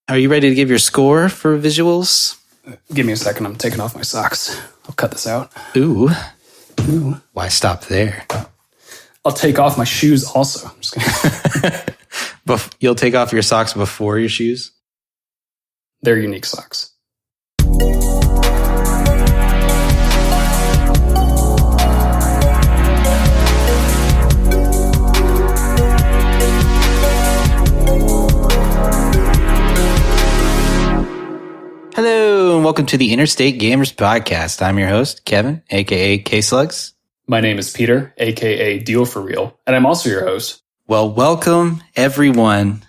Are you ready to give your score for visuals? Give me a second. I'm taking off my socks. I'll cut this out. Ooh. Why stop there? I'll take off my shoes also. I'm just kidding. You'll take off your socks before your shoes? They're unique socks. Hello, and welcome to the Interstate Gamers Podcast. I'm your host, Kevin, a.k.a. K-Slugs. My name is Peter, a.k.a. Deal for Real, and I'm also your host. Well, welcome, everyone,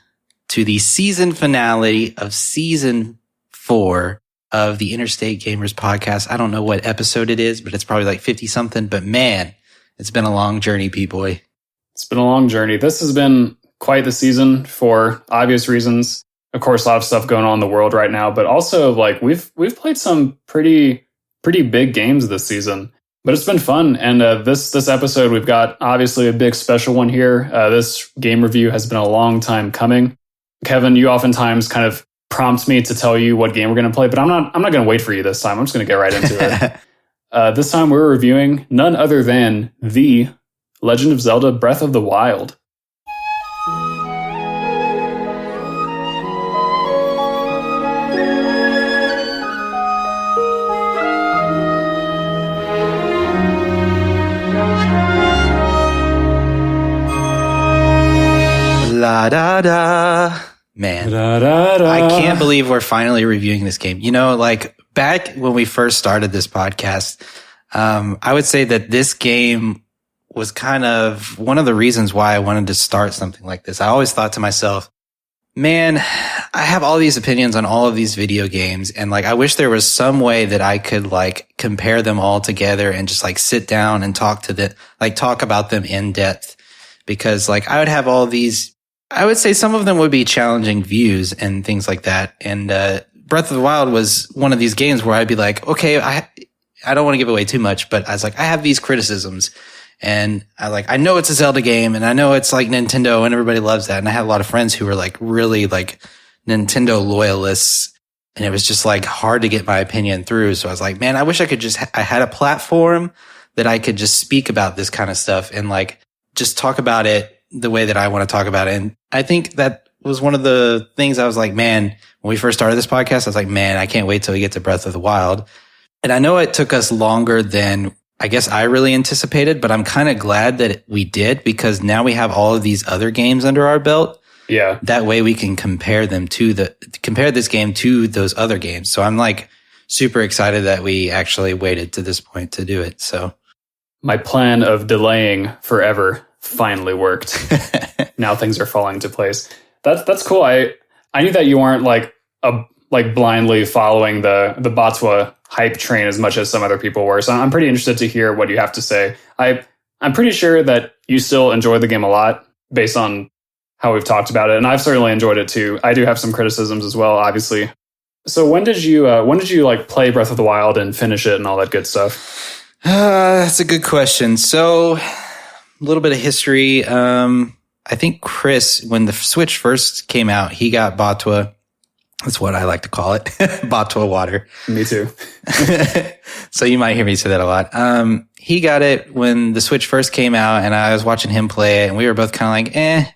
to the season finale of Season 4 of the Interstate Gamers Podcast. I don't know what episode it is, but it's probably like 50-something. But man, it's been a long journey, P-Boy. It's been a long journey. This has been quite the season for obvious reasons. Of course, a lot of stuff going on in the world right now, but also like we've played some pretty big games this season. But it's been fun, and this episode we've got obviously a big special one here. This game review has been a long time coming. Kevin, you oftentimes kind of prompt me to tell you what game we're going to play, but I'm not going to wait for you this time. I'm just going to get right into it. This time we're reviewing none other than The Legend of Zelda: Breath of the Wild. La da da. Man, I can't believe we're finally reviewing this game. You know, like back when we first started this podcast, I would say that this game was kind of one of the reasons why I wanted to start something like this. I always thought to myself, man, I have all these opinions on all of these video games, and like I wish there was some way that I could like compare them all together and just like sit down and talk about them in depth, because like I would have all these, I would say some of them would be challenging views and things like that. And Breath of the Wild was one of these games where I'd be like, okay, I don't want to give away too much, but I was like, I have these criticisms, and I know it's a Zelda game, and I know it's like Nintendo and everybody loves that. And I had a lot of friends who were like really like Nintendo loyalists, and it was just like hard to get my opinion through. So I was like, man, I wish I could I had a platform that I could just speak about this kind of stuff and like just talk about it the way that I want to talk about it. And I think that was one of the things I was like, man, when we first started this podcast, I was like, man, I can't wait till we get to Breath of the Wild. And I know it took us longer than I guess I really anticipated, but I'm kind of glad that we did, because now we have all of these other games under our belt. Yeah. That way we can compare this game to those other games. So I'm like super excited that we actually waited to this point to do it. So my plan of delaying forever finally worked. Now things are falling into place. That's cool. I knew that you weren't like blindly following the Batwa hype train as much as some other people were. So I'm pretty interested to hear what you have to say. I'm pretty sure that you still enjoy the game a lot based on how we've talked about it, and I've certainly enjoyed it too. I do have some criticisms as well, obviously. So when did you like play Breath of the Wild and finish it and all that good stuff? That's a good question. So a little bit of history. I think Chris, when the Switch first came out, he got Batwa. That's what I like to call it. Batwa water. Me too. So you might hear me say that a lot. He got it when the Switch first came out, and I was watching him play it, and we were both kind of like,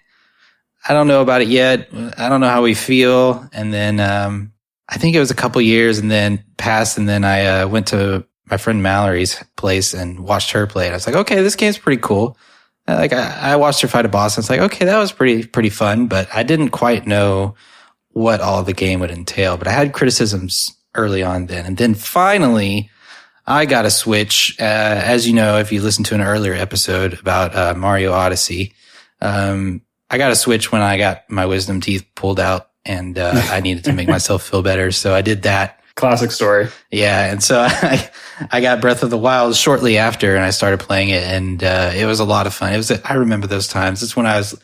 I don't know about it yet. I don't know how we feel. And then I think it was a couple years and then passed, and then I went to my friend Mallory's place and watched her play it. I was like, okay, this game's pretty cool. Like I watched her fight a boss, and it's like, okay, that was pretty fun, but I didn't quite know what all the game would entail. But I had criticisms early on then. And then finally, I got a Switch. As you know, if you listened to an earlier episode about Mario Odyssey, I got a Switch when I got my wisdom teeth pulled out, and I needed to make myself feel better. So I did that. Classic story. Yeah. And so I got Breath of the Wild shortly after, and I started playing it, and it was a lot of fun. I remember those times. It's when I was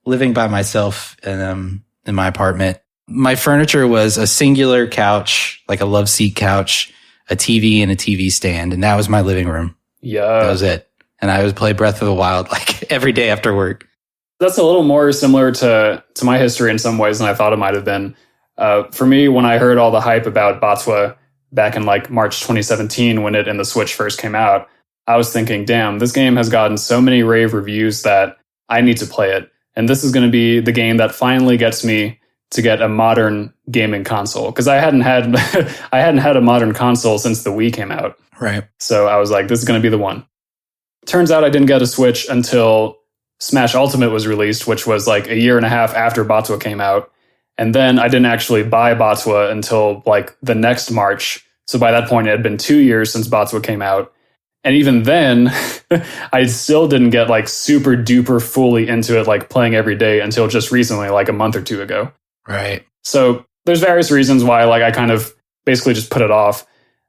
living by myself in my apartment. My furniture was a singular couch, like a love seat couch, a TV, and a TV stand. And that was my living room. Yeah. That was it. And I would play Breath of the Wild like every day after work. That's a little more similar to my history in some ways than I thought it might have been. For me, when I heard all the hype about Batwa back in like March 2017 when it and the Switch first came out, I was thinking, damn, this game has gotten so many rave reviews that I need to play it. And this is going to be the game that finally gets me to get a modern gaming console, because I hadn't had a modern console since the Wii came out. Right. So I was like, this is going to be the one. Turns out I didn't get a Switch until Smash Ultimate was released, which was like a year and a half after Batwa came out. And then I didn't actually buy Batwa until like the next March. So by that point, it had been 2 years since Batwa came out. And even then, I still didn't get like super duper fully into it, like playing every day until just recently, like a month or two ago. Right. So there's various reasons why like I kind of basically just put it off.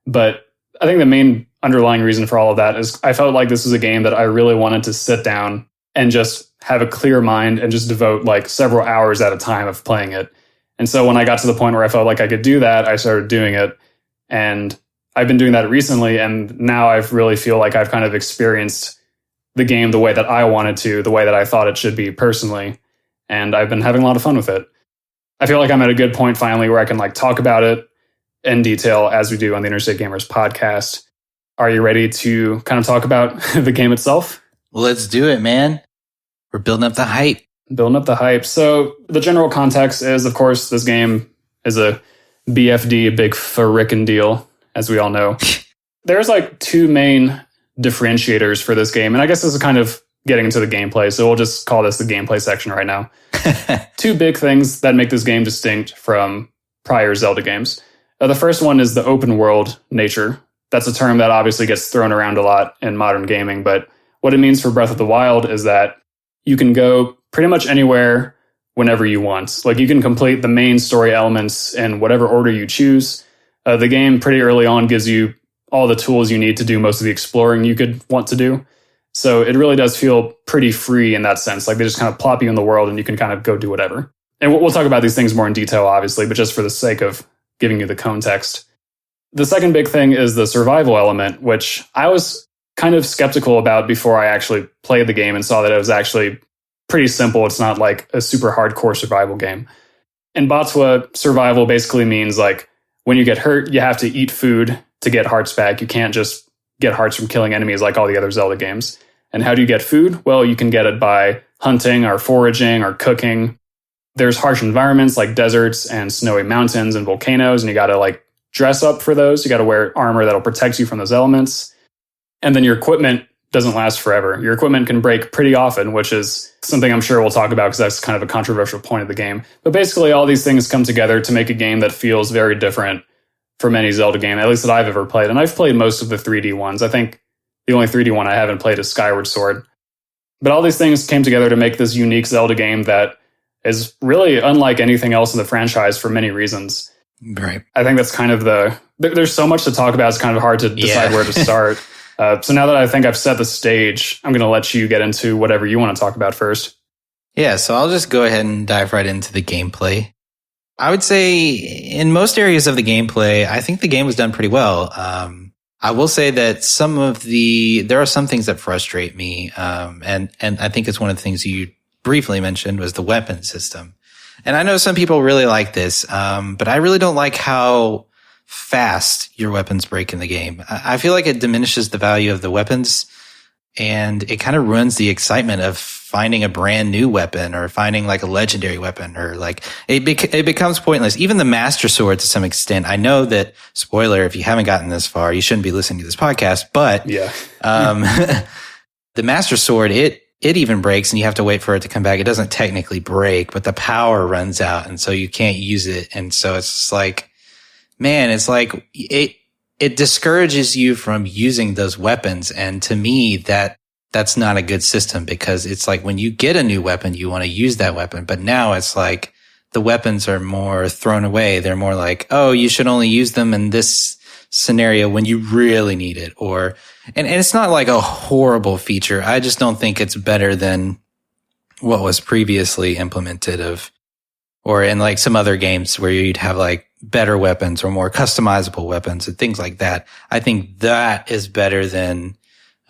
But I think the main underlying reason for all of that is I felt like this was a game that I really wanted to sit down and just have a clear mind and just devote like several hours at a time of playing it. And so when I got to the point where I felt like I could do that, I started doing it. And I've been doing that recently. And now I really feel like I've kind of experienced the game the way that I wanted to, the way that I thought it should be personally. And I've been having a lot of fun with it. I feel like I'm at a good point finally where I can like talk about it in detail as we do on the Interstate Gamers podcast. Are you ready to kind of talk about the game itself? Let's do it, man. We're building up the hype. Building up the hype. So the general context is, of course, this game is a BFD, big frickin' deal, as we all know. There's like two main differentiators for this game, and I guess this is kind of getting into the gameplay, so we'll just call this the gameplay section right now. Two big things that make this game distinct from prior Zelda games. The first one is the open world nature. That's a term that obviously gets thrown around a lot in modern gaming, but what it means for Breath of the Wild is that you can go pretty much anywhere whenever you want. Like you can complete the main story elements in whatever order you choose. The game pretty early on gives you all the tools you need to do most of the exploring you could want to do. So it really does feel pretty free in that sense. Like they just kind of plop you in the world and you can kind of go do whatever. And we'll talk about these things more in detail, obviously, but just for the sake of giving you the context. The second big thing is the survival element, which I was kind of skeptical about before I actually played the game and saw that it was actually pretty simple. It's not like a super hardcore survival game. In Batwa, survival basically means like when you get hurt, you have to eat food to get hearts back. You can't just get hearts from killing enemies like all the other Zelda games. And how do you get food? Well, you can get it by hunting or foraging or cooking. There's harsh environments like deserts and snowy mountains and volcanoes, and you got to like dress up for those. You got to wear armor that'll protect you from those elements. And then your equipment doesn't last forever. Your equipment can break pretty often, which is something I'm sure we'll talk about because that's kind of a controversial point of the game. But basically, all these things come together to make a game that feels very different from any Zelda game, at least that I've ever played. And I've played most of the 3D ones. I think the only 3D one I haven't played is Skyward Sword. But all these things came together to make this unique Zelda game that is really unlike anything else in the franchise for many reasons. Right. I think that's kind of there's so much to talk about. It's kind of hard to decide where to start. So now that I think I've set the stage, I'm going to let you get into whatever you want to talk about first. Yeah, so I'll just go ahead and dive right into the gameplay. I would say in most areas of the gameplay, I think the game was done pretty well. I will say that there are some things that frustrate me. And I think it's one of the things you briefly mentioned was the weapon system. And I know some people really like this, but I really don't like how fast your weapons break in the game. I feel like it diminishes the value of the weapons and it kind of ruins the excitement of finding a brand new weapon or finding like a legendary weapon or like it becomes pointless. Even the Master Sword to some extent. I know that, spoiler, if you haven't gotten this far, you shouldn't be listening to this podcast, but yeah. The Master Sword, it even breaks and you have to wait for it to come back. It doesn't technically break, but the power runs out and so you can't use it. And so it's just like, man, it's like it discourages you from using those weapons. And to me, that's not a good system because it's like when you get a new weapon, you want to use that weapon. But now it's like the weapons are more thrown away. They're more like, oh, you should only use them in this scenario when you really need it. And it's not like a horrible feature. I just don't think it's better than what was previously implemented or in like some other games where you'd have like better weapons or more customizable weapons and things like that. I think that is better than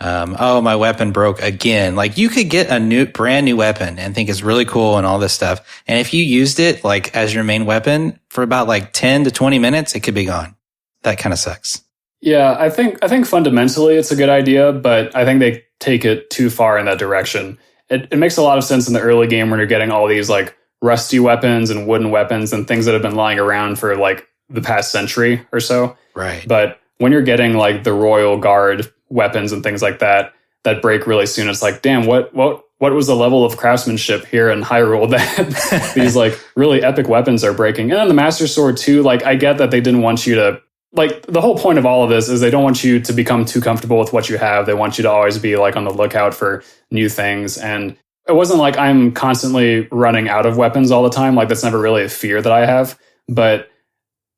Oh, my weapon broke again. Like you could get a brand new weapon and think it's really cool and all this stuff. And if you used it like as your main weapon for about like 10 to 20 minutes, it could be gone. That kind of sucks. Yeah, I think fundamentally it's a good idea, but I think they take it too far in that direction. It makes a lot of sense in the early game when you're getting all these like rusty weapons and wooden weapons and things that have been lying around for like the past century or so. Right. But when you're getting like the Royal Guard weapons and things like that break really soon, it's like, damn, what was the level of craftsmanship here in Hyrule that these like really epic weapons are breaking? And then the Master Sword too, like I get that they didn't want you to, like the whole point of all of this is they don't want you to become too comfortable with what you have. They want you to always be like on the lookout for new things. And it wasn't like I'm constantly running out of weapons all the time. Like that's never really a fear that I have. But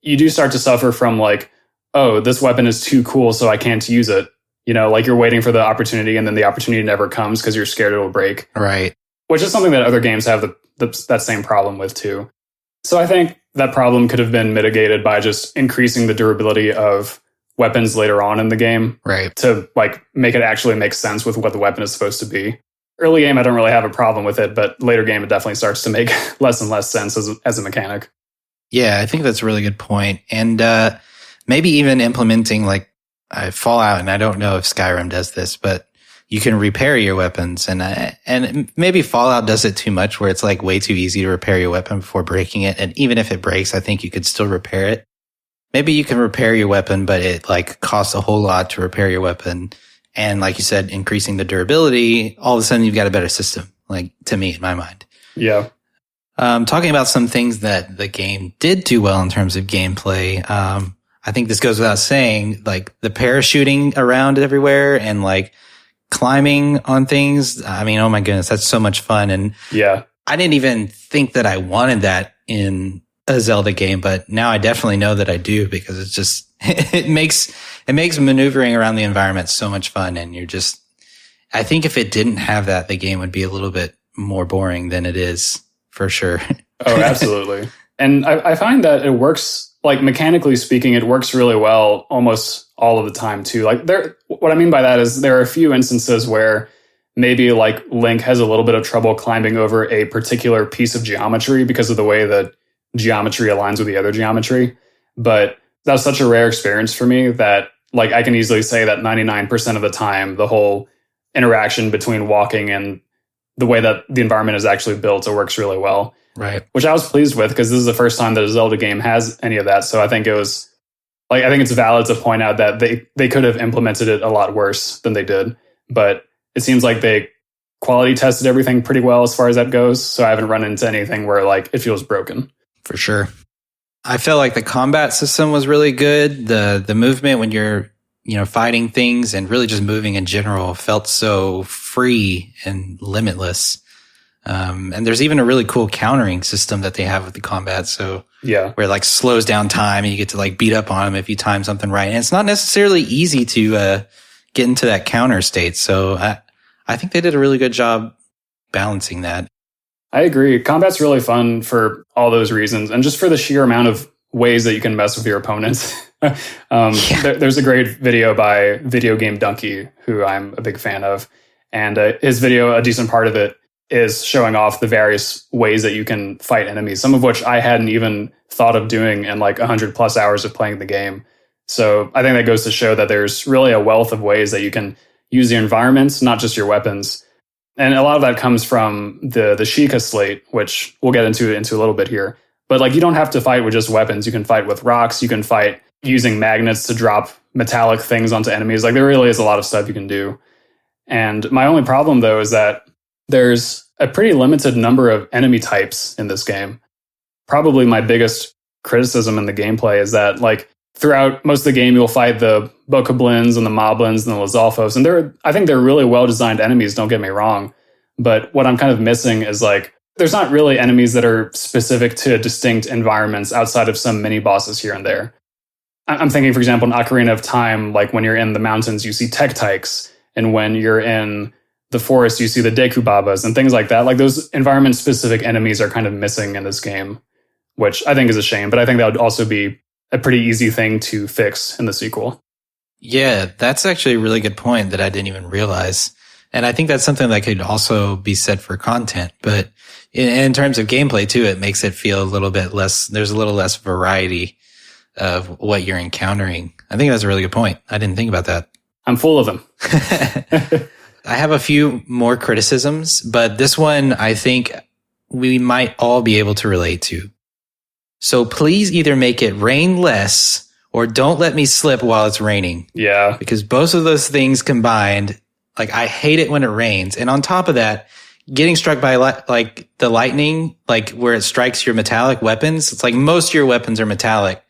you do start to suffer from like, oh, this weapon is too cool, so I can't use it. You know, like you're waiting for the opportunity and then the opportunity never comes because you're scared it'll break. Right. Which is something that other games have that same problem with too. So I think that problem could have been mitigated by just increasing the durability of weapons later on in the game. Right. To like make it actually make sense with what the weapon is supposed to be. Early game, I don't really have a problem with it, but later game, it definitely starts to make less and less sense as a mechanic. Yeah, I think that's a really good point. And maybe even implementing like Fallout, and I don't know if Skyrim does this, but you can repair your weapons. And maybe Fallout does it too much where it's like way too easy to repair your weapon before breaking it. And even if it breaks, I think you could still repair it. Maybe you can repair your weapon, but it like costs a whole lot to repair your weapon. And like you said, increasing the durability, all of a sudden you've got a better system, like to me, in my mind. Yeah. Talking about some things that the game did do well in terms of gameplay. I think this goes without saying, like the parachuting around everywhere and like climbing on things. I mean, oh my goodness, that's so much fun. And yeah, I didn't even think that I wanted that in a Zelda game, but now I definitely know that I do because it's just, it makes maneuvering around the environment so much fun. And I think if it didn't have that, the game would be a little bit more boring than it is for sure. Oh, absolutely. And I find that it works, like mechanically speaking, it works really well almost all of the time too. Like what I mean by that is there are a few instances where maybe like Link has a little bit of trouble climbing over a particular piece of geometry because of the way that geometry aligns with the other geometry. But that was such a rare experience for me that like I can easily say that 99% of the time, the whole interaction between walking and the way that the environment is actually built, it works really well. Right. Which I was pleased with because this is the first time that a Zelda game has any of that. So I think I think it's valid to point out that they could have implemented it a lot worse than they did. But it seems like they quality tested everything pretty well as far as that goes. So I haven't run into anything where like it feels broken. For sure. I felt like the combat system was really good. The movement when you're, fighting things and really just moving in general felt so free and limitless. And there's even a really cool countering system that they have with the combat. So yeah, where it like slows down time and you get to like beat up on them if you time something right. And it's not necessarily easy to get into that counter state. So I think they did a really good job balancing that. I agree. Combat's really fun for all those reasons. And just for the sheer amount of ways that you can mess with your opponents. There's a great video by Video Game Donkey, who I'm a big fan of. And his video, a decent part of it, is showing off the various ways that you can fight enemies, some of which I hadn't even thought of doing in like 100 plus hours of playing the game. So I think that goes to show that there's really a wealth of ways that you can use your environments, not just your weapons. And a lot of that comes from the Sheikah slate, which we'll get into a little bit here. But like you don't have to fight with just weapons. You can fight with rocks. You can fight using magnets to drop metallic things onto enemies. Like there really is a lot of stuff you can do. And my only problem though is that there's a pretty limited number of enemy types in this game. Probably my biggest criticism in the gameplay is that like throughout most of the game, you'll fight the Bokoblins and the Moblins and the Lizalfos. And I think they're really well-designed enemies, don't get me wrong. But what I'm kind of missing is like, there's not really enemies that are specific to distinct environments outside of some mini bosses here and there. I'm thinking, for example, in Ocarina of Time, like when you're in the mountains, you see Tektykes. And when you're in the forest, you see the Dekubabas and things like that. Like those environment-specific enemies are kind of missing in this game, which I think is a shame. But I think that would also be a pretty easy thing to fix in the sequel. Yeah, that's actually a really good point that I didn't even realize. And I think that's something that could also be said for content. But in terms of gameplay too, it makes it feel a little bit less, there's a little less variety of what you're encountering. I think that's a really good point. I didn't think about that. I'm full of them. I have a few more criticisms, but this one I think we might all be able to relate to. So please either make it rain less or don't let me slip while it's raining. Yeah. Because both of those things combined, like I hate it when it rains. And on top of that, getting struck by like the lightning, like where it strikes your metallic weapons, it's like most of your weapons are metallic.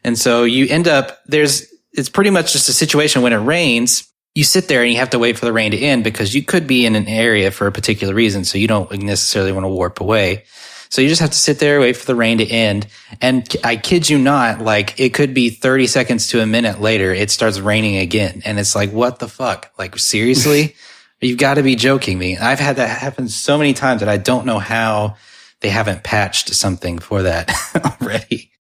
And so you end up, it's pretty much just a situation when it rains, you sit there and you have to wait for the rain to end because you could be in an area for a particular reason. So you don't necessarily want to warp away. So you just have to sit there, wait for the rain to end. And I kid you not, like it could be 30 seconds to a minute later, it starts raining again. And it's like, what the fuck? Like seriously? You've got to be joking me. I've had that happen so many times that I don't know how they haven't patched something for that already.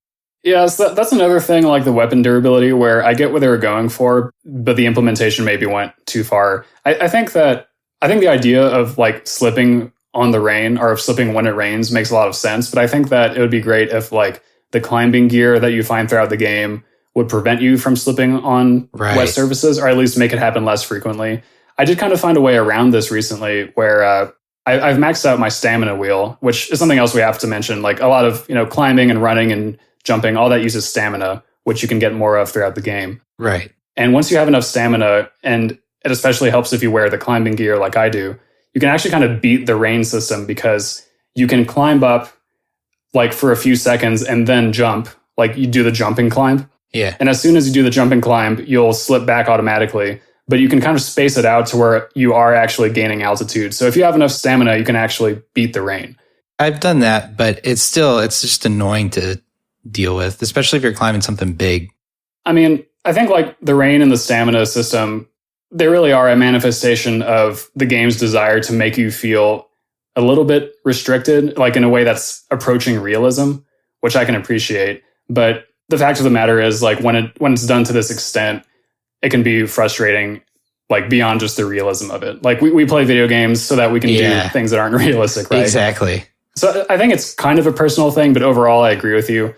Yeah, so that's another thing, like the weapon durability, where I get what they were going for, but the implementation maybe went too far. I think the idea of like slipping on the rain or of slipping when it rains makes a lot of sense. But I think that it would be great if like the climbing gear that you find throughout the game would prevent you from slipping on wet surfaces, or at least make it happen less frequently. I did kind of find a way around this recently where I've maxed out my stamina wheel, which is something else we have to mention. Like a lot of, climbing and running and jumping, all that uses stamina, which you can get more of throughout the game. Right. And once you have enough stamina, and it especially helps if you wear the climbing gear like I do, you can actually kind of beat the rain system because you can climb up like for a few seconds and then jump, like you do the jumping climb. Yeah. And as soon as you do the jumping climb, you'll slip back automatically, but you can kind of space it out to where you are actually gaining altitude. So if you have enough stamina, you can actually beat the rain. I've done that, but it's just annoying to deal with, especially if you're climbing something big. I mean, I think like the rain and the stamina system, they really are a manifestation of the game's desire to make you feel a little bit restricted, like in a way that's approaching realism, which I can appreciate. But the fact of the matter is, like when it's done to this extent, it can be frustrating, like beyond just the realism of it. Like we play video games so that we can do things that aren't realistic, right? Exactly. So I think it's kind of a personal thing, but overall, I agree with you.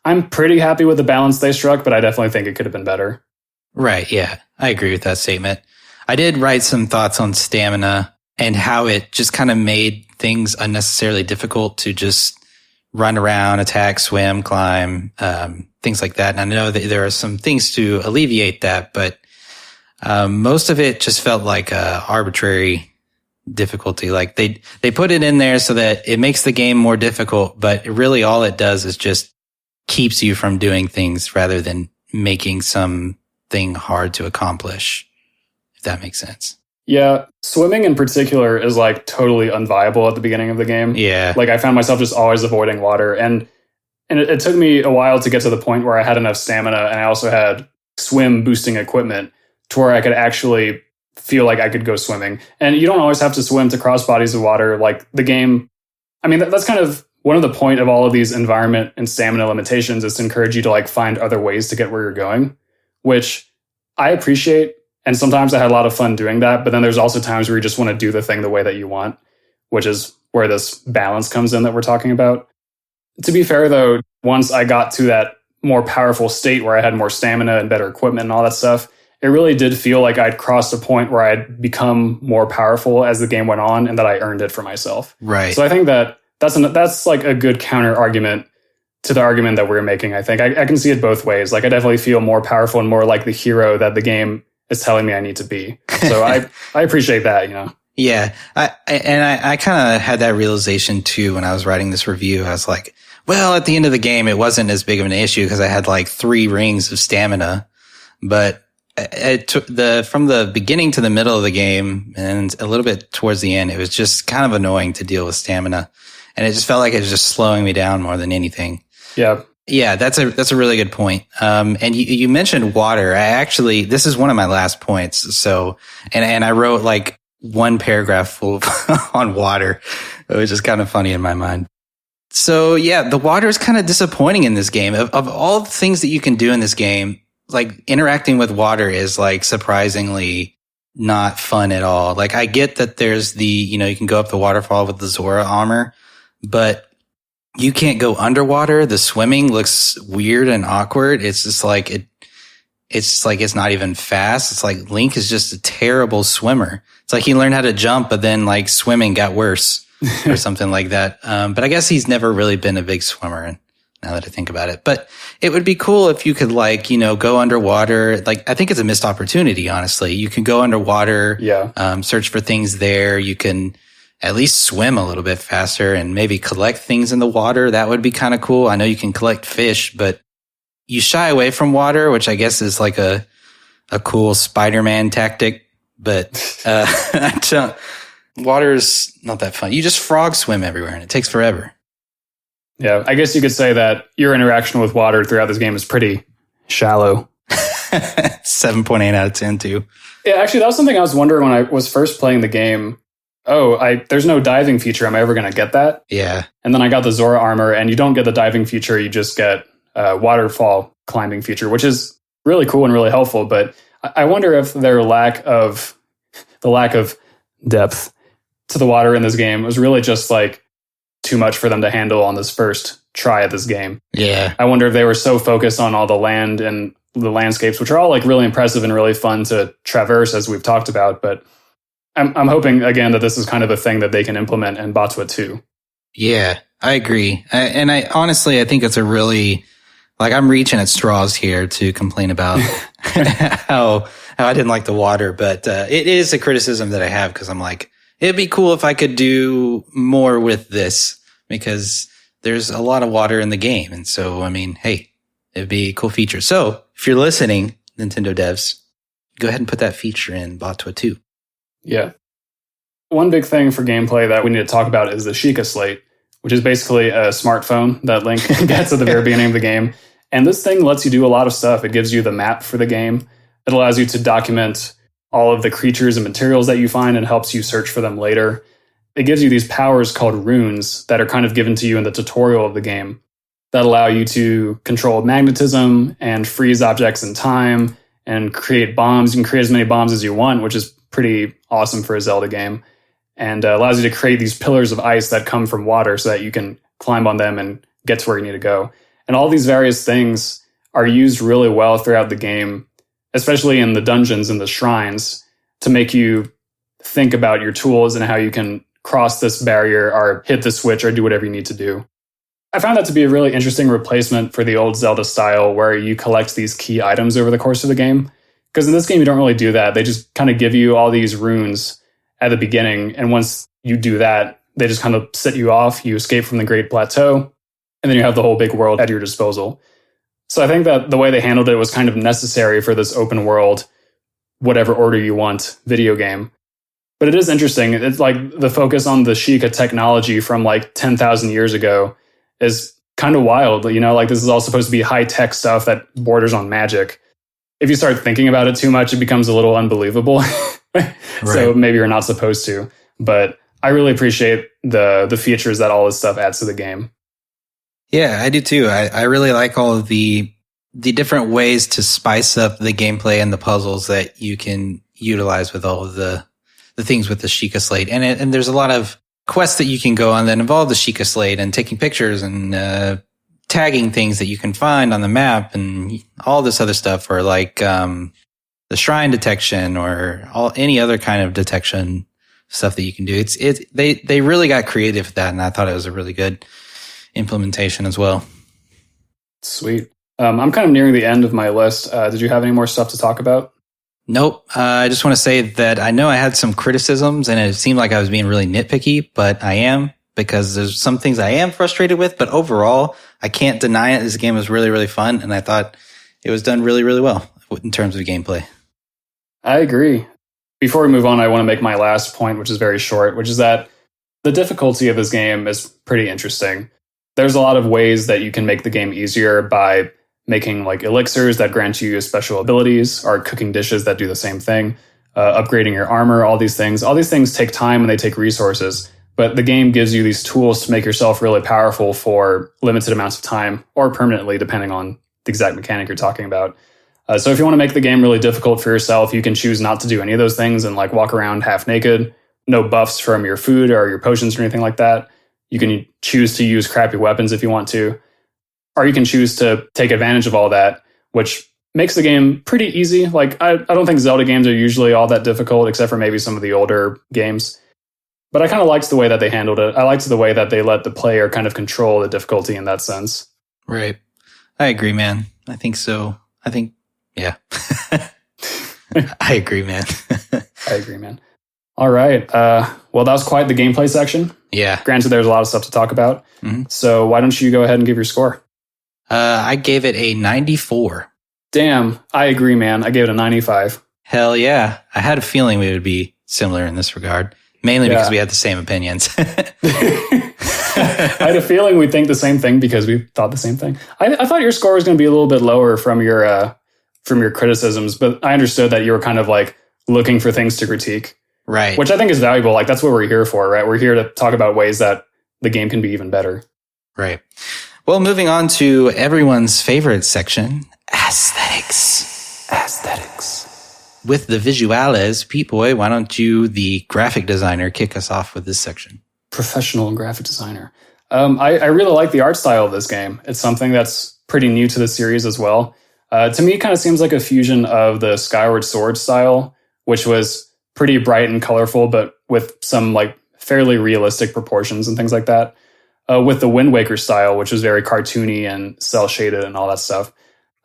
I'm pretty happy with the balance they struck, but I definitely think it could have been better. Right, yeah. I agree with that statement. I did write some thoughts on stamina and how it just kind of made things unnecessarily difficult to just run around, attack, swim, climb, things like that. And I know that there are some things to alleviate that, but most of it just felt like arbitrary difficulty. Like they put it in there so that it makes the game more difficult, but really all it does is just keeps you from doing things rather than making something hard to accomplish, if that makes sense. Yeah, swimming in particular is like totally unviable at the beginning of the game. Yeah. Like I found myself just always avoiding water. And it took me a while to get to the point where I had enough stamina and I also had swim boosting equipment to where I could actually feel like I could go swimming. And you don't always have to swim to cross bodies of water. Like the game, I mean, that's kind of one of the point of all of these environment and stamina limitations is to encourage you to like find other ways to get where you're going, which I appreciate. And sometimes I had a lot of fun doing that. But then there's also times where you just want to do the thing the way that you want, which is where this balance comes in that we're talking about. To be fair, though, once I got to that more powerful state where I had more stamina and better equipment and all that stuff, it really did feel like I'd crossed a point where I'd become more powerful as the game went on and that I earned it for myself. Right. So I think that's like a good counter argument to the argument that we're making. I think I can see it both ways. Like I definitely feel more powerful and more like the hero that the game is telling me I need to be. So I appreciate that, Yeah. I kind of had that realization too when I was writing this review. I was like, well, at the end of the game, it wasn't as big of an issue because I had like 3 rings of stamina, but it took from the beginning to the middle of the game and a little bit towards the end, it was just kind of annoying to deal with stamina. And it just felt like it was just slowing me down more than anything. Yeah. Yeah, that's a really good point. And you mentioned water. This is one of my last points. So, and I wrote like one paragraph full on water, which is kind of funny in my mind. So yeah, the water is kind of disappointing in this game. Of all the things that you can do in this game, like interacting with water is like surprisingly not fun at all. Like I get that there's the, you can go up the waterfall with the Zora armor, but you can't go underwater. The swimming looks weird and awkward. It's just like it's not even fast. It's like Link is just a terrible swimmer. It's like he learned how to jump, but then like swimming got worse or something like that. But I guess he's never really been a big swimmer now that I think about it. But it would be cool if you could like, go underwater. Like I think it's a missed opportunity, honestly. You can go underwater, search for things there. You can at least swim a little bit faster and maybe collect things in the water. That would be kind of cool. I know you can collect fish, but you shy away from water, which I guess is like a cool Spider-Man tactic. But water's not that fun. You just frog swim everywhere and it takes forever. Yeah, I guess you could say that your interaction with water throughout this game is pretty shallow. 7.8 out of 10 too. Yeah, actually, that was something I was wondering when I was first playing the game. There's no diving feature. Am I ever going to get that? Yeah. And then I got the Zora armor, and you don't get the diving feature. You just get waterfall climbing feature, which is really cool and really helpful. But I wonder if the lack of depth to the water in this game was really just like too much for them to handle on this first try at this game. Yeah. I wonder if they were so focused on all the land and the landscapes, which are all like really impressive and really fun to traverse, as we've talked about. But I'm hoping again that this is kind of a thing that they can implement in Batua 2. Yeah, I agree. I honestly think it's a really, like, I'm reaching at straws here to complain about how I didn't like the water, but it is a criticism that I have because I'm like, it'd be cool if I could do more with this because there's a lot of water in the game. And so, I mean, hey, it'd be a cool feature. So if you're listening, Nintendo devs, go ahead and put that feature in Batua 2. Yeah. One big thing for gameplay that we need to talk about is the Sheikah Slate, which is basically a smartphone that Link gets at the very beginning of the game. And this thing lets you do a lot of stuff. It gives you the map for the game. It allows you to document all of the creatures and materials that you find and helps you search for them later. It gives you these powers called runes that are kind of given to you in the tutorial of the game that allow you to control magnetism and freeze objects in time and create bombs. You can create as many bombs as you want, which is pretty awesome for a Zelda game, and allows you to create these pillars of ice that come from water so that you can climb on them and get to where you need to go. And all these various things are used really well throughout the game, especially in the dungeons and the shrines, to make you think about your tools and how you can cross this barrier or hit the switch or do whatever you need to do. I found that to be a really interesting replacement for the old Zelda style where you collect these key items over the course of the game. Because in this game, you don't really do that. They just kind of give you all these runes at the beginning. And once you do that, they just kind of set you off. You escape from the Great Plateau. And then you have the whole big world at your disposal. So I think that the way they handled it was kind of necessary for this open world, whatever order you want, video game. But it is interesting. It's like the focus on the Sheikah technology from like 10,000 years ago is kind of wild. Like this is all supposed to be high-tech stuff that borders on magic. If you start thinking about it too much, it becomes a little unbelievable. Right. So maybe you're not supposed to. But I really appreciate the features that all this stuff adds to the game. Yeah, I do too. I really like all of the different ways to spice up the gameplay and the puzzles that you can utilize with all of the things with the Sheikah Slate. And there's a lot of quests that you can go on that involve the Sheikah Slate and taking pictures and tagging things that you can find on the map and all this other stuff, or like the shrine detection or any other kind of detection stuff that you can do. They really got creative with that, and I thought it was a really good implementation as well. Sweet. I'm kind of nearing the end of my list. Did you have any more stuff to talk about? Nope. I just want to say that I know I had some criticisms and it seemed like I was being really nitpicky, but I am, because there's some things I am frustrated with, but overall, I can't deny it. This game was really, really fun, and I thought it was done really, really well in terms of gameplay. I agree. Before we move on, I want to make my last point, which is very short, which is that the difficulty of this game is pretty interesting. There's a lot of ways that you can make the game easier by making like elixirs that grant you special abilities, or cooking dishes that do the same thing, upgrading your armor, all these things. All these things take time and they take resources, but the game gives you these tools to make yourself really powerful for limited amounts of time or permanently, depending on the exact mechanic you're talking about. So if you want to make the game really difficult for yourself, you can choose not to do any of those things and like walk around half naked. No buffs from your food or your potions or anything like that. You can choose to use crappy weapons if you want to. Or you can choose to take advantage of all that, which makes the game pretty easy. Like, I don't think Zelda games are usually all that difficult, except for maybe some of the older games. But I kind of liked the way that they handled it. I liked the way that they let the player kind of control the difficulty in that sense. Right. I agree, man. I think so. Yeah. I agree, man. I agree, man. All right. Well, that was quite the gameplay section. Yeah. Granted, there's a lot of stuff to talk about. Mm-hmm. So why don't you go ahead and give your score? I gave it a 94. Damn. I agree, man. I gave it a 95. Hell yeah. I had a feeling we would be similar in this regard. Mainly because we had the same opinions. I had a feeling we'd think the same thing because we thought the same thing. I thought your score was going to be a little bit lower from your criticisms, but I understood that you were kind of like looking for things to critique. Right. Which I think is valuable. Like, that's what we're here for, right? We're here to talk about ways that the game can be even better. Right. Well, moving on to everyone's favorite section, aesthetics. With the visuales, Pete Boy, why don't you, the graphic designer, kick us off with this section? Professional graphic designer. I really like the art style of this game. It's something that's pretty new to the series as well. To me, it kind of seems like a fusion of the Skyward Sword style, which was pretty bright and colorful, but with some like fairly realistic proportions and things like that. With the Wind Waker style, which was very cartoony and cel shaded and all that stuff.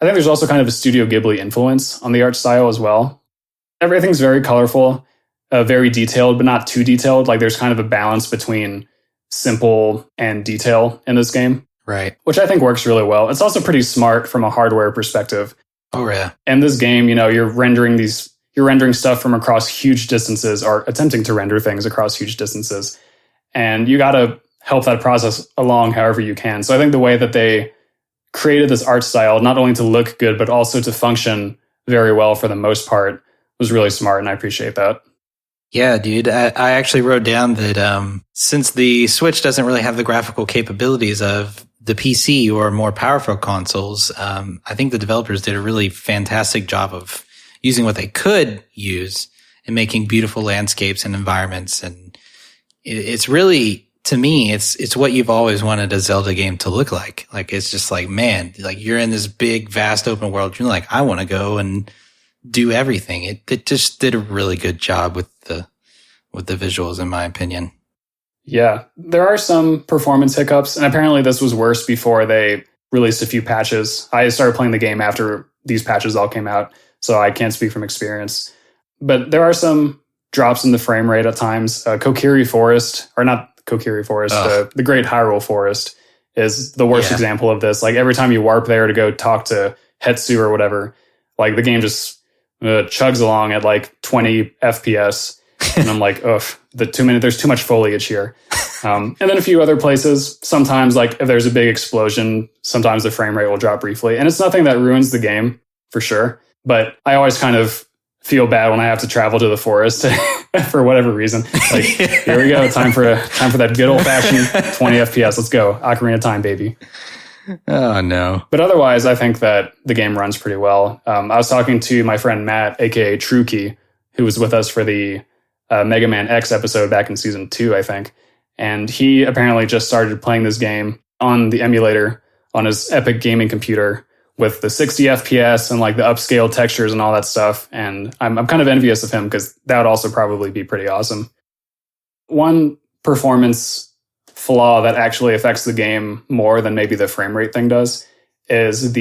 I think there's also kind of a Studio Ghibli influence on the art style as well. Everything's very colorful, very detailed, but not too detailed. Like, there's kind of a balance between simple and detail in this game. Right. Which I think works really well. It's also pretty smart from a hardware perspective. Oh, yeah. In this game, you're rendering stuff from across huge distances, or attempting to render things across huge distances. And you got to help that process along however you can. So I think the way that they created this art style, not only to look good, but also to function very well for the most part, was really smart, and I appreciate that. Yeah, dude. I actually wrote down that since the Switch doesn't really have the graphical capabilities of the PC or more powerful consoles, I think the developers did a really fantastic job of using what they could use and making beautiful landscapes and environments. And it's really, to me, it's what you've always wanted a Zelda game to look like. Like, it's just like, man, like, you're in this big, vast open world. You're like, I want to go and do everything. It just did a really good job with the visuals, in my opinion. Yeah, there are some performance hiccups, and apparently this was worse before they released a few patches. I started playing the game after these patches all came out, so I can't speak from experience. But there are some drops in the frame rate at times. Kokiri Forest, or not Kokiri Forest, the Great Hyrule Forest is the worst example of this. Like, every time you warp there to go talk to Hetsu or whatever, like, the game just chugs along at like 20 FPS. And I'm like, ugh, there's too much foliage here. And then a few other places, sometimes, like, if there's a big explosion, sometimes the frame rate will drop briefly. And it's nothing that ruins the game, for sure. But I always kind of feel bad when I have to travel to the forest for whatever reason. Like, here we go, time for that good old-fashioned 20 FPS. Let's go. Ocarina of Time, baby. Oh, no. But otherwise, I think that the game runs pretty well. I was talking to my friend Matt, a.k.a. Trukey, who was with us for the Mega Man X episode back in season 2, I think. And he apparently just started playing this game on the emulator on his Epic gaming computer with the 60 FPS and like the upscale textures and all that stuff. And I'm kind of envious of him because that would also probably be pretty awesome. One performance flaw that actually affects the game more than maybe the frame rate thing does is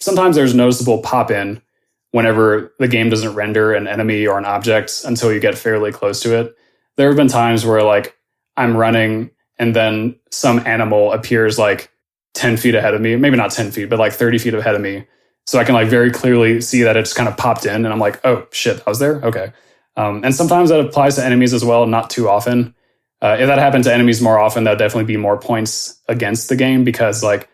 sometimes there's noticeable pop-in whenever the game doesn't render an enemy or an object until you get fairly close to it. There have been times where, like, I'm running and then some animal appears like 10 feet ahead of me, maybe not 10 feet, but like 30 feet ahead of me. So I can like very clearly see that it's kind of popped in and I'm like, oh shit, I was there? Okay. And sometimes that applies to enemies as well, not too often. If that happened to enemies more often, that would definitely be more points against the game because, like,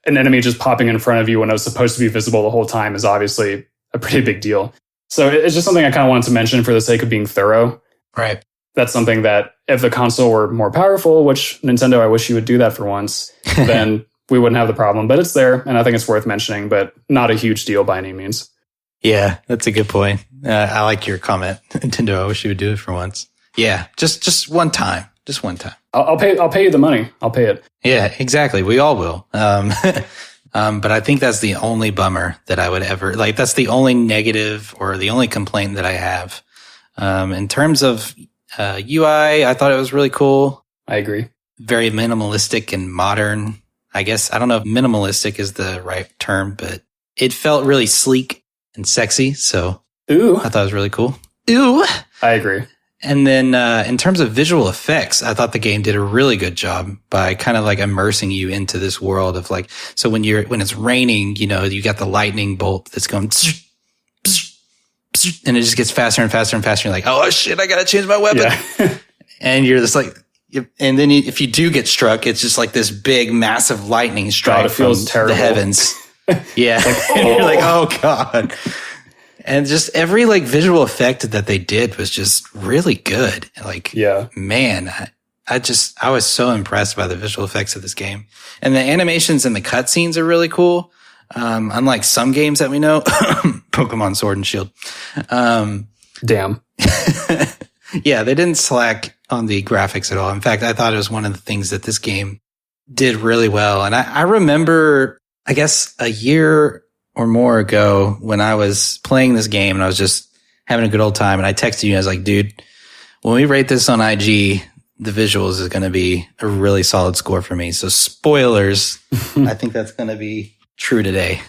an enemy just popping in front of you when it was supposed to be visible the whole time is obviously a pretty big deal. So it's just something I kind of wanted to mention for the sake of being thorough. Right. That's something that if the console were more powerful, which Nintendo, I wish you would do that for once, then we wouldn't have the problem. But it's there, and I think it's worth mentioning, but not a huge deal by any means. Yeah, that's a good point. I like your comment, Nintendo. I wish you would do it for once. Yeah, just one time. Just one time. I'll pay you the money. I'll pay it. Yeah, exactly. We all will. But I think that's the only bummer that I would ever like. That's the only negative or the only complaint that I have. In terms of UI, I thought it was really cool. I agree. Very minimalistic and modern. I guess I don't know if minimalistic is the right term, but it felt really sleek and sexy. So ooh, I thought it was really cool. Ooh, I agree. And then in terms of visual effects, I thought the game did a really good job by kind of like immersing you into this world of like, so when it's raining, you know, you got the lightning bolt that's going, and it just gets faster and faster and faster. You're like, oh shit, I got to change my weapon. Yeah. And you're just like, and then if you do get struck, it's just like this big, massive lightning strike from the heavens. Yeah. Like, oh. You're like, oh God. And just every like visual effect that they did was just really good. Like, yeah, man, I was so impressed by the visual effects of this game. And the animations and the cutscenes are really cool. Unlike some games that we know, Pokemon Sword and Shield. Damn. Yeah, they didn't slack on the graphics at all. In fact, I thought it was one of the things that this game did really well. And I remember, I guess a year or more ago when I was playing this game and I was just having a good old time and I texted you and I was like, dude, when we rate this on IG, the visuals is going to be a really solid score for me. So spoilers, I think that's going to be true today.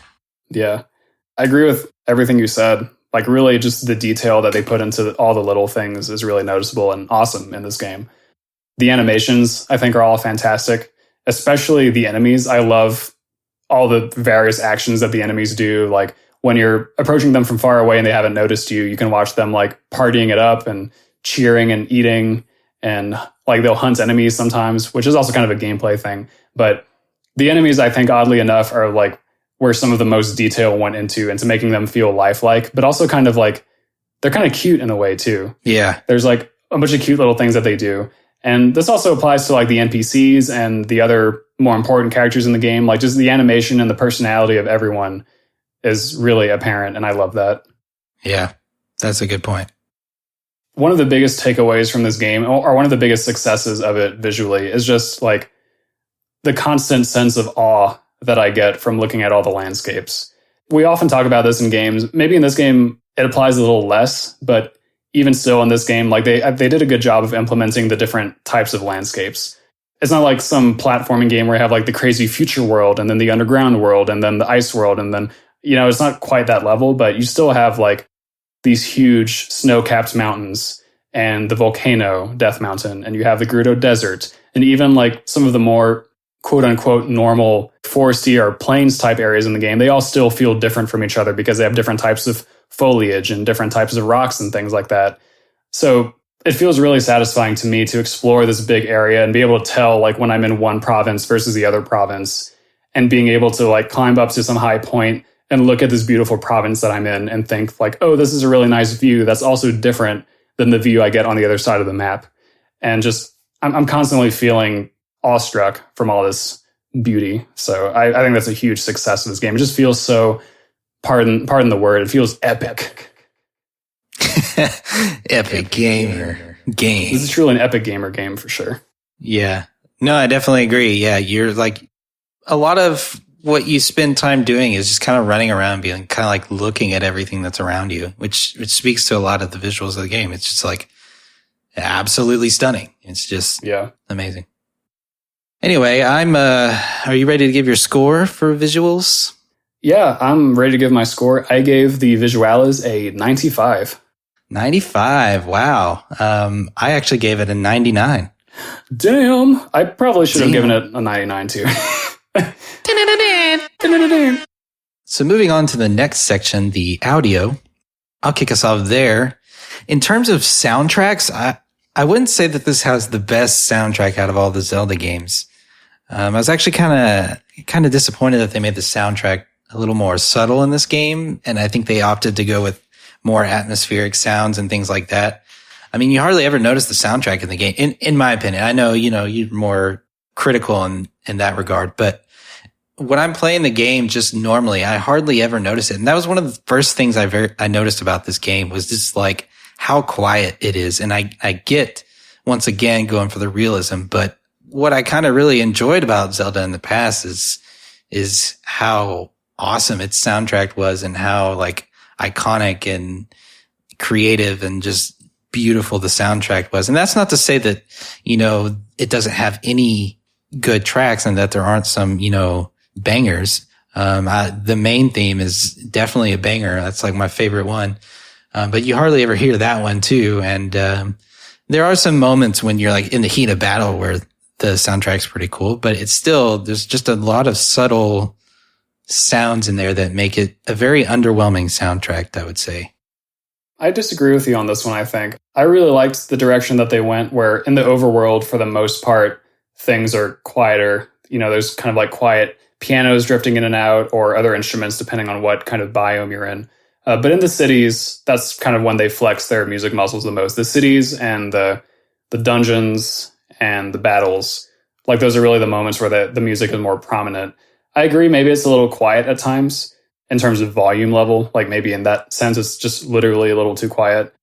Yeah, I agree with everything you said. Like really just the detail that they put into all the little things is really noticeable and awesome in this game. The animations I think are all fantastic, especially the enemies. I love all the various actions that the enemies do. Like when you're approaching them from far away and they haven't noticed you, you can watch them like partying it up and cheering and eating, and like they'll hunt enemies sometimes, which is also kind of a gameplay thing. But the enemies, I think oddly enough, are like where some of the most detail went into making them feel lifelike, but also kind of like they're kind of cute in a way too. Yeah. There's like a bunch of cute little things that they do. And this also applies to like the NPCs and the other more important characters in the game. Like just the animation and the personality of everyone is really apparent. And I love that. Yeah, that's a good point. One of the biggest takeaways from this game, or one of the biggest successes of it visually, is just like the constant sense of awe that I get from looking at all the landscapes. We often talk about this in games. Maybe in this game, it applies a little less, but even still in this game, like they did a good job of implementing the different types of landscapes. It's not like some platforming game where you have like the crazy future world and then the underground world and then the ice world. And then, you know, it's not quite that level, but you still have like these huge snow-capped mountains and the volcano, Death Mountain, and you have the Gerudo Desert. And even like some of the more quote unquote normal foresty or plains type areas in the game, they all still feel different from each other because they have different types of foliage and different types of rocks and things like that. So it feels really satisfying to me to explore this big area and be able to tell like when I'm in one province versus the other province, and being able to like climb up to some high point and look at this beautiful province that I'm in and think like, oh, this is a really nice view that's also different than the view I get on the other side of the map. And just I'm constantly feeling awestruck from all this beauty. So I think that's a huge success of this game. It just feels so, pardon the word, it feels epic. Epic gamer game. This is truly an epic gamer game for sure. Yeah. No, I definitely agree. Yeah, you're like, a lot of what you spend time doing is just kind of running around, being kind of like looking at everything that's around you, which speaks to a lot of the visuals of the game. It's just like absolutely stunning. It's just amazing. Anyway, are you ready to give your score for visuals? Yeah, I'm ready to give my score. I gave the visuals a 95. 95. Wow. I actually gave it a 99. Damn. I probably should have given it a 99 too. So moving on to the next section, the audio. I'll kick us off there. In terms of soundtracks, I wouldn't say that this has the best soundtrack out of all the Zelda games. I was actually kind of disappointed that they made the soundtrack a little more subtle in this game, and I think they opted to go with more atmospheric sounds and things like that. I mean, you hardly ever notice the soundtrack in the game, in my opinion. I know, you're more critical in that regard, but when I'm playing the game just normally, I hardly ever notice it. And that was one of the first things I noticed about this game was just like how quiet it is. And I get, once again, going for the realism, but what I kind of really enjoyed about Zelda in the past is how awesome its soundtrack was and how like iconic and creative and just beautiful the soundtrack was. And that's not to say that, it doesn't have any good tracks and that there aren't some, bangers. The main theme is definitely a banger. That's like my favorite one. But you hardly ever hear that one too. And, there are some moments when you're like in the heat of battle where the soundtrack's pretty cool, but it's still, there's just a lot of subtle sounds in there that make it a very underwhelming soundtrack, I would say. I disagree with you on this one, I think. I really liked the direction that they went, where in the overworld, for the most part, things are quieter. There's kind of like quiet pianos drifting in and out or other instruments, depending on what kind of biome you're in. But in the cities, that's kind of when they flex their music muscles the most. The cities and the dungeons and the battles, like those are really the moments where the music is more prominent. I agree, maybe it's a little quiet at times in terms of volume level. Like maybe in that sense, it's just literally a little too quiet.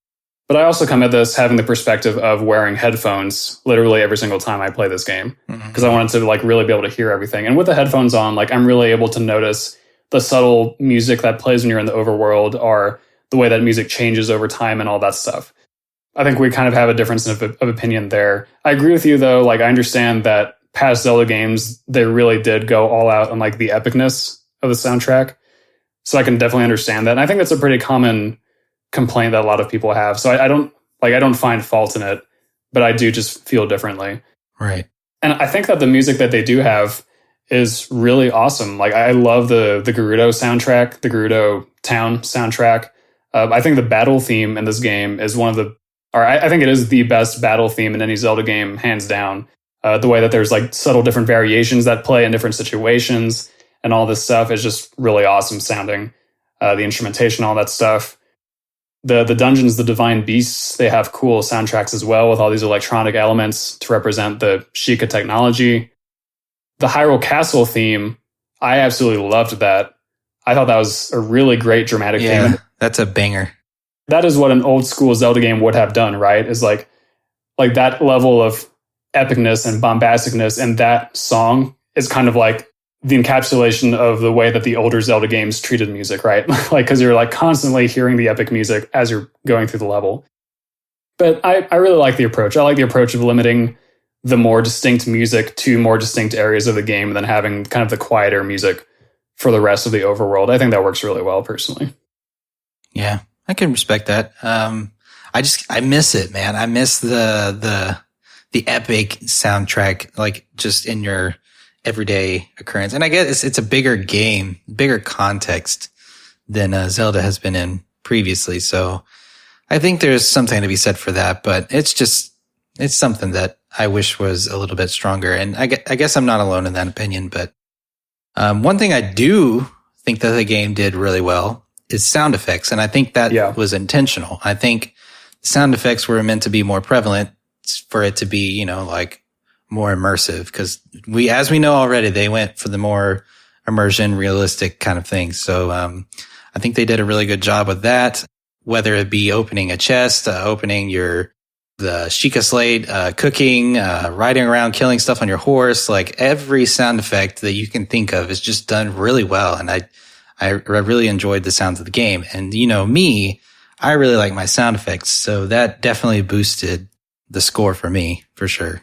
But I also come at this having the perspective of wearing headphones literally every single time I play this game, because I wanted to like really be able to hear everything. And with the headphones on, like I'm really able to notice the subtle music that plays when you're in the overworld, or the way that music changes over time and all that stuff. I think we kind of have a difference of opinion there. I agree with you though. Like I understand that past Zelda games, they really did go all out on like the epicness of the soundtrack. So I can definitely understand that. And I think that's a pretty common complaint that a lot of people have. So I don't find fault in it, but I do just feel differently. Right. And I think that the music that they do have is really awesome. Like I love the Gerudo soundtrack, the Gerudo Town soundtrack. I think the battle theme in this game is I think it is the best battle theme in any Zelda game, hands down. The way that there's like subtle different variations that play in different situations and all this stuff is just really awesome sounding. The instrumentation, all that stuff. The dungeons, the divine beasts, they have cool soundtracks as well with all these electronic elements to represent the Sheikah technology. The Hyrule Castle theme, I absolutely loved that. I thought that was a really great dramatic theme. That's a banger. That is what an old school Zelda game would have done, right? Is like that level of epicness and bombasticness, and that song is kind of like the encapsulation of the way that the older Zelda games treated music, right? Like, because you're like constantly hearing the epic music as you're going through the level. But I really like the approach. I like the approach of limiting the more distinct music to more distinct areas of the game and then having kind of the quieter music for the rest of the overworld. I think that works really well, personally. Yeah, I can respect that. I miss it, man. I miss the epic soundtrack, like just in your everyday occurrence. And I guess it's a bigger game, bigger context than Zelda has been in previously. So I think there's something to be said for that, but it's something that I wish was a little bit stronger. And I guess I'm not alone in that opinion, but one thing I do think that the game did really well is sound effects. And I think that was intentional. I think sound effects were meant to be more prevalent for it to be, like more immersive, because as we know already, they went for the more immersion, realistic kind of thing. So I think they did a really good job with that, whether it be opening a chest, opening the Sheikah slate, cooking, riding around, killing stuff on your horse. Like every sound effect that you can think of is just done really well. And I really enjoyed the sounds of the game. And me, I really like my sound effects. So that definitely boosted the score for me, for sure.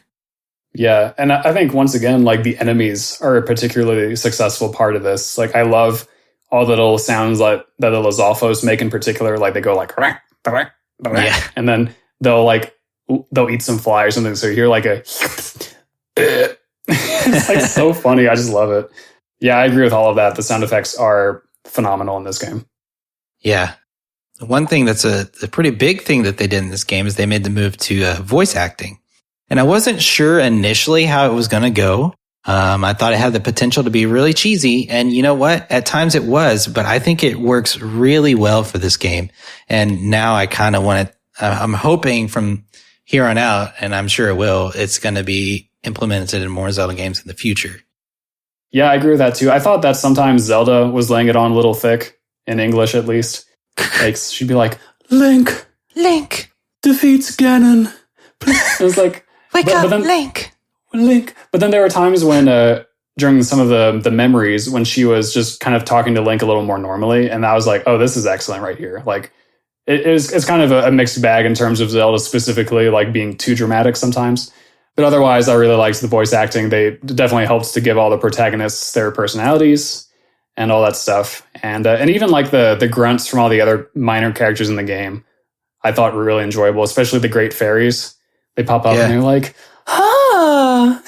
Yeah. And I think once again, like the enemies are a particularly successful part of this. Like I love all the little sounds like that the Lizalfos make in particular. Like they go like, and then they'll eat some fly or something. So you hear like it's like so funny. I just love it. Yeah, I agree with all of that. The sound effects are phenomenal in this game. Yeah. One thing that's a pretty big thing that they did in this game is they made the move to voice acting. And I wasn't sure initially how it was going to go. I thought it had the potential to be really cheesy. And you know what? At times it was, but I think it works really well for this game. And now I kind of want it. I'm hoping from here on out, and I'm sure it will, it's going to be implemented in more Zelda games in the future. Yeah, I agree with that too. I thought that sometimes Zelda was laying it on a little thick, in English at least. Like, she'd be like, Link defeats Ganon. It was like, wake up, Link. But then there were times when, during some of the memories, when she was just kind of talking to Link a little more normally, and I was like, oh, this is excellent right here. Like, it's kind of a mixed bag in terms of Zelda specifically, like being too dramatic sometimes. But otherwise, I really liked the voice acting. They definitely helped to give all the protagonists their personalities and all that stuff. And even like the grunts from all the other minor characters in the game, I thought were really enjoyable, especially the great fairies. They pop up and they're like, ah!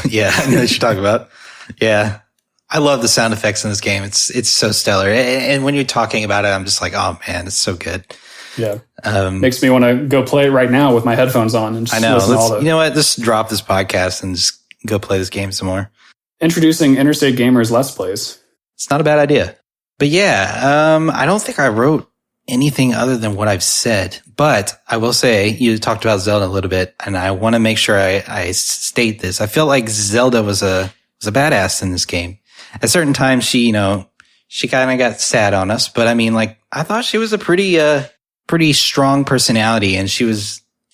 Yeah, I know what you're talking about. Yeah. I love the sound effects in this game. It's so stellar. And when you're talking about it, I'm just like, oh man, it's so good. Yeah. Makes me want to go play it right now with my headphones on and just listen to all the... You know what? Just drop this podcast and just go play this game some more. Introducing Interstate Gamers Let's Plays. It's not a bad idea. But yeah, I don't think I wrote anything other than what I've said. But I will say, you talked about Zelda a little bit, and I want to make sure I state this. I feel like Zelda was a badass in this game. At certain times, she kind of got sad on us. But I mean, like, I thought she was a pretty strong personality, and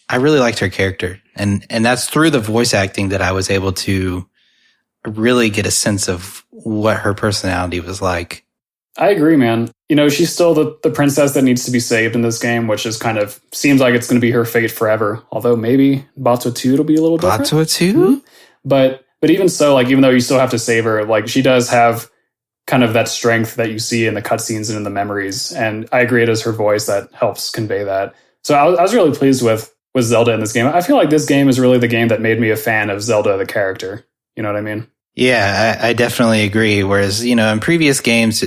I really liked her character. And that's through the voice acting that I was able to really get a sense of what her personality was like. I agree, man. You know, she's still the princess that needs to be saved in this game, which is kind of seems like it's going to be her fate forever. Although maybe Bato 2 it'll be a little different. Bato 2? Mm-hmm. But even so, like, even though you still have to save her, like, she does have kind of that strength that you see in the cutscenes and in the memories. And I agree, it is her voice that helps convey that. So I was really pleased with Zelda in this game. I feel like this game is really the game that made me a fan of Zelda, the character. You know what I mean? Yeah, I definitely agree. Whereas, you know, in previous games,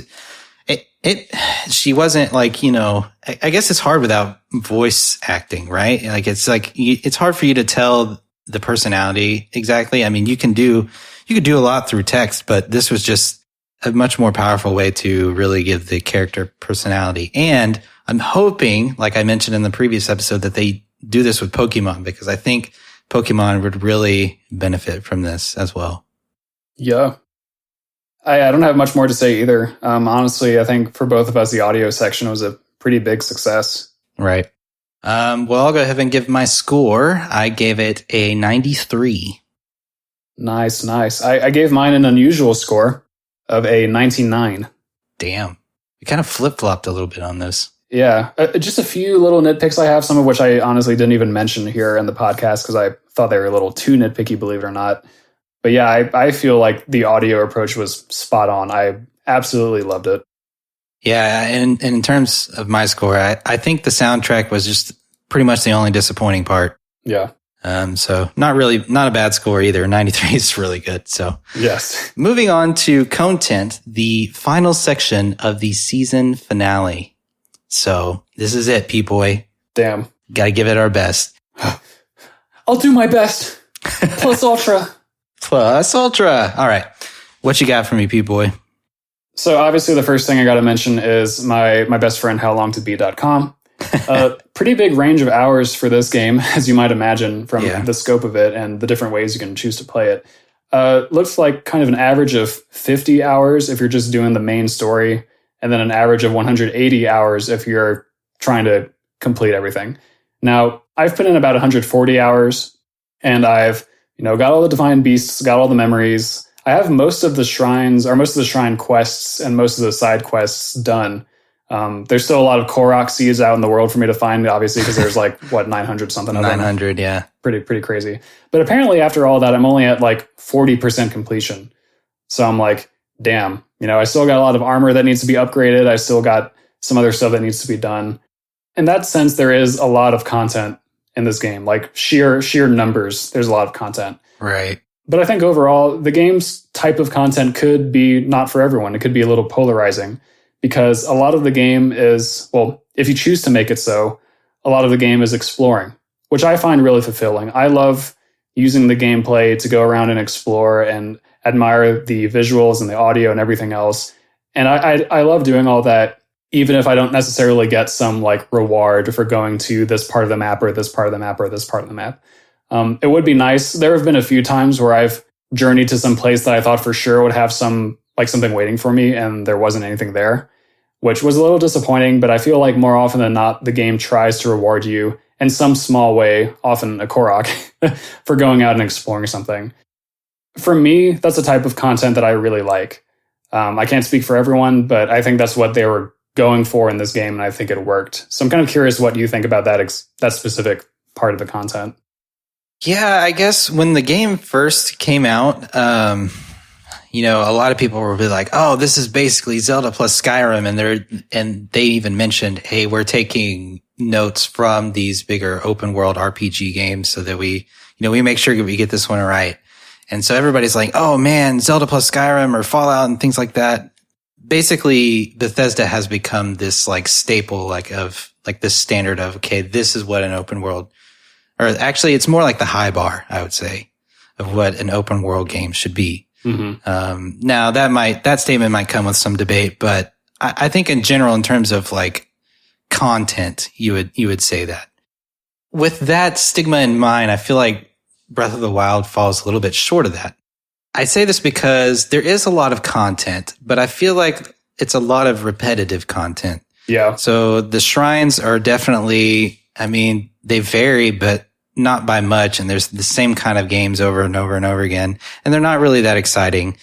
she wasn't like, you know, I guess it's hard without voice acting, right? Like, it's hard for you to tell the personality exactly. I mean, you can do a lot through text, but this was just a much more powerful way to really give the character personality. And I'm hoping, like I mentioned in the previous episode, that they do this with Pokemon, because I think Pokemon would really benefit from this as well. Yeah. I don't have much more to say either. Honestly, I think for both of us, the audio section was a pretty big success. Right. Well, I'll go ahead and give my score. I gave it a 93. Nice. I gave mine an unusual score of a 99. Damn. We kind of flip-flopped a little bit on this. Yeah. Just a few little nitpicks I have, some of which I honestly didn't even mention here in the podcast because I thought they were a little too nitpicky, believe it or not. But yeah, I feel like the audio approach was spot on. I absolutely loved it. Yeah, and in terms of my score, I think the soundtrack was just pretty much the only disappointing part. Yeah. So not a bad score either. 93 is really good. So yes. Moving on to content, the final section of the season finale. So this is it, P-Boy. Damn. Got to give it our best. I'll do my best. Plus ultra. Plus ultra. All right. What you got for me, P-Boy? So obviously the first thing I got to mention is my best friend, howlongtobeat.com. Pretty big range of hours for this game, as you might imagine from the scope of it and the different ways you can choose to play it. Looks like kind of an average of 50 hours if you're just doing the main story, and then an average of 180 hours if you're trying to complete everything. Now, I've put in about 140 hours, and I've got all the divine beasts, got all the memories. I have most of the shrines, or most of the shrine quests and most of the side quests done. There's still a lot of Korok seeds out in the world for me to find, obviously, because there's 900 something of them. 900, yeah. Pretty crazy. But apparently after all that, I'm only at 40% completion. So I'm like, damn, I still got a lot of armor that needs to be upgraded. I still got some other stuff that needs to be done. In that sense, there is a lot of content in this game, sheer numbers. There's a lot of content. Right. But I think overall, the game's type of content could be not for everyone. It could be a little polarizing because a lot of the game is, well, if you choose to make it so, a lot of the game is exploring, which I find really fulfilling. I love using the gameplay to go around and explore and admire the visuals and the audio and everything else. And I love doing all that, even if I don't necessarily get some reward for going to this part of the map or this part of the map or this part of the map. It would be nice. There have been a few times where I've journey to some place that I thought for sure would have something waiting for me, and there wasn't anything there, which was a little disappointing. But I feel like more often than not, the game tries to reward you in some small way, often a Korok, for going out and exploring something. For me, that's the type of content that I really like. I can't speak for everyone, but I think that's what they were going for in this game, and I think it worked. So I'm kind of curious what you think about that specific part of the content. Yeah, I guess when the game first came out, a lot of people were like, "Oh, this is basically Zelda plus Skyrim," and they even mentioned, "Hey, we're taking notes from these bigger open world RPG games so that we make sure we get this one right." And so everybody's like, "Oh man, Zelda plus Skyrim or Fallout and things like that." Basically, Bethesda has become this like staple, of this standard of, okay, this is what an open world, or actually it's more like the high bar, I would say, of what an open world game should be. Mm-hmm. Now that statement might come with some debate, but I think in general, in terms of like content, you would say that. With that stigma in mind, I feel like Breath of the Wild falls a little bit short of that. I say this because there is a lot of content, but I feel like it's a lot of repetitive content. Yeah. So the shrines are definitely, they vary, but not by much. And there's the same kind of games over and over and over again. And they're not really that exciting,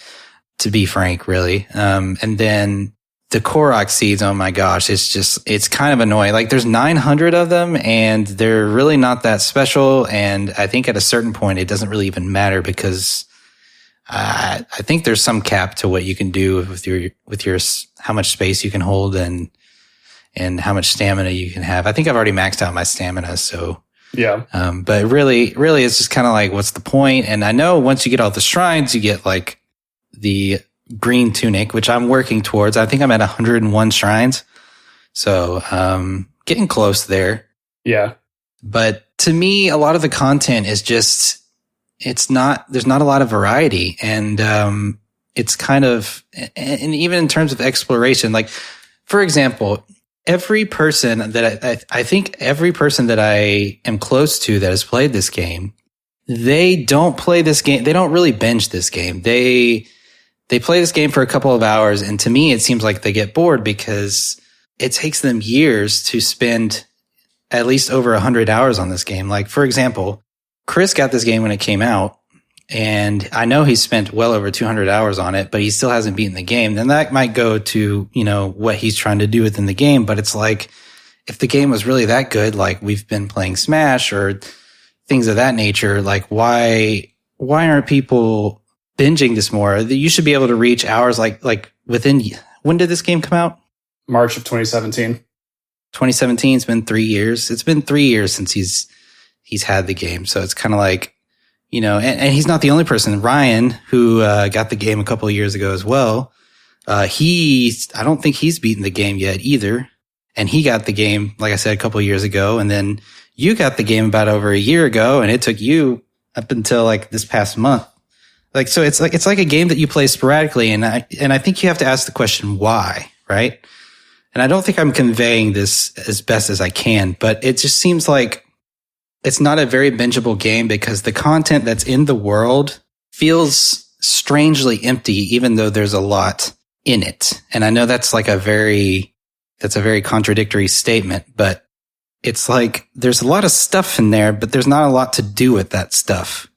to be frank, really. And then the Korok seeds, oh my gosh, it's kind of annoying. Like there's 900 of them and they're really not that special. And I think at a certain point, it doesn't really even matter because I think there's some cap to what you can do with your how much space you can hold and how much stamina you can have. I think I've already maxed out my stamina, so yeah. But really, it's just kind of like, what's the point? And I know once you get all the shrines, you get like the green tunic, which I'm working towards. I think I'm at 101 shrines, so getting close there. Yeah. But to me, a lot of the content is just. There's not a lot of variety, and it's kind of, and even in terms of exploration, like, for example, every person that I think every person that I am close to that has played this game, they don't play this game. They don't really binge this game. They play this game for a couple of hours, and to me, it seems like they get bored because it takes them years to spend at least over 100 hours on this game. Like, for example, Chris got this game when it came out, and I know he spent well over 200 hours on it, but he still hasn't beaten the game. Then that might go to, what he's trying to do within the game. But it's like, if the game was really that good, like we've been playing Smash or things of that nature, like why aren't people binging this more? You should be able to reach hours like within, when did this game come out? March of 2017. 2017, it's been 3 years. It's been 3 years since he's had the game. So it's kind of like, and he's not the only person. Ryan, who got the game a couple of years ago as well, I don't think he's beaten the game yet either. And he got the game, like I said, a couple of years ago. And then you got the game about over a year ago, and it took you up until like this past month. Like, so it's like a game that you play sporadically. And I think you have to ask the question, why, right? And I don't think I'm conveying this as best as I can, but it just seems like it's not a very bingeable game because the content that's in the world feels strangely empty, even though there's a lot in it. And I know that's a very contradictory statement, but it's like there's a lot of stuff in there, but there's not a lot to do with that stuff.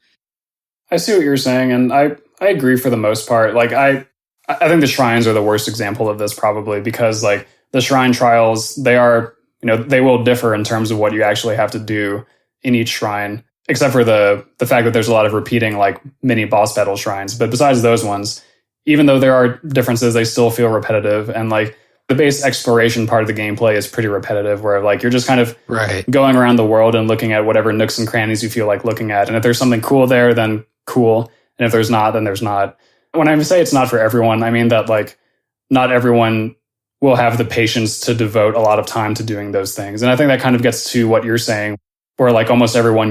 I see what you're saying, and I agree for the most part. Like I think the shrines are the worst example of this probably because like the shrine trials, they are, they will differ in terms of what you actually have to do in each shrine, except for the fact that there's a lot of repeating like mini boss battle shrines. But besides those ones, even though there are differences, they still feel repetitive. And like the base exploration part of the gameplay is pretty repetitive, where like you're just kind of going around the world and looking at whatever nooks and crannies you feel like looking at. And if there's something cool there, then cool. And if there's not, then there's not. When I say it's not for everyone, I mean that like not everyone will have the patience to devote a lot of time to doing those things. And I think that kind of gets to what you're saying, where like almost everyone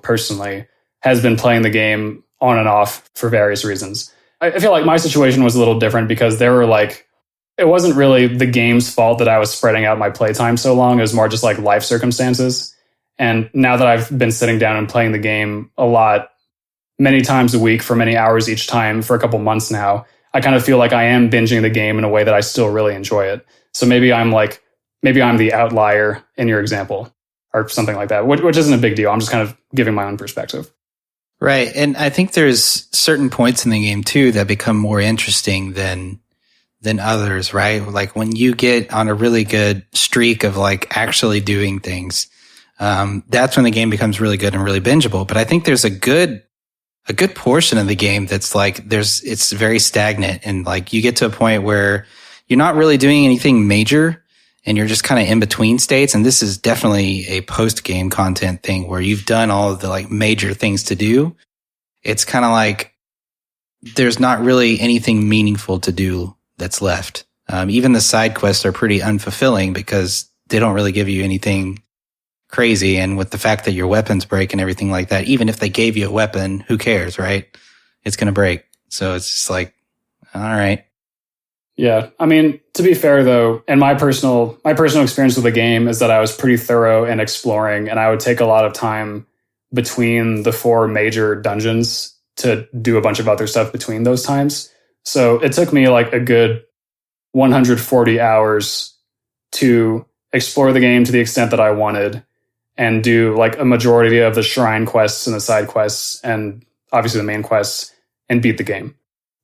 personally has been playing the game on and off for various reasons. I feel like my situation was a little different because there were like, it wasn't really the game's fault that I was spreading out my playtime so long. It was more just like life circumstances. And now that I've been sitting down and playing the game a lot, many times a week for many hours each time for a couple months now, I kind of feel like I am binging the game in a way that I still really enjoy it. So maybe I'm the outlier in your example or something like that, which isn't a big deal. I'm just kind of giving my own perspective. Right. And I think there's certain points in the game too that become more interesting than others, right? Like when you get on a really good streak of like actually doing things, that's when the game becomes really good and really bingeable. But I think there's a good portion of the game that's like it's very stagnant, and like you get to a point where you're not really doing anything major and you're just kind of in between states. And this is definitely a post game content thing where you've done all of the like major things to do. It's kind of like there's not really anything meaningful to do that's left. Even the side quests are pretty unfulfilling because they don't really give you anything crazy. And with the fact that your weapons break and everything like that, even if they gave you a weapon, who cares, right? It's going to break. So it's just like, all right. Yeah. I mean, to be fair though, and my personal experience with the game is that I was pretty thorough in exploring, and I would take a lot of time between the 4 major dungeons to do a bunch of other stuff between those times. So it took me like a good 140 hours to explore the game to the extent that I wanted and do like a majority of the shrine quests and the side quests and obviously the main quests and beat the game.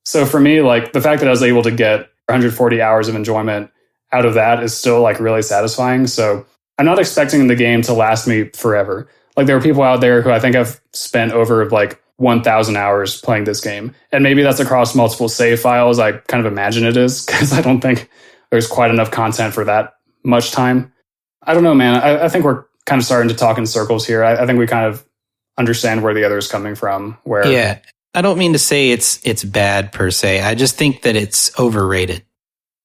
So for me, like the fact that I was able to get 140 hours of enjoyment out of that is still like really satisfying. So I'm not expecting the game to last me forever. Like there are people out there who I think have spent over like 1,000 hours playing this game. And maybe that's across multiple save files. I kind of imagine it is because I don't think there's quite enough content for that much time. I don't know, man. I think we're kind of starting to talk in circles here. I think we kind of understand where the other is coming from. Where yeah, I don't mean to say it's bad per se. I just think that it's overrated.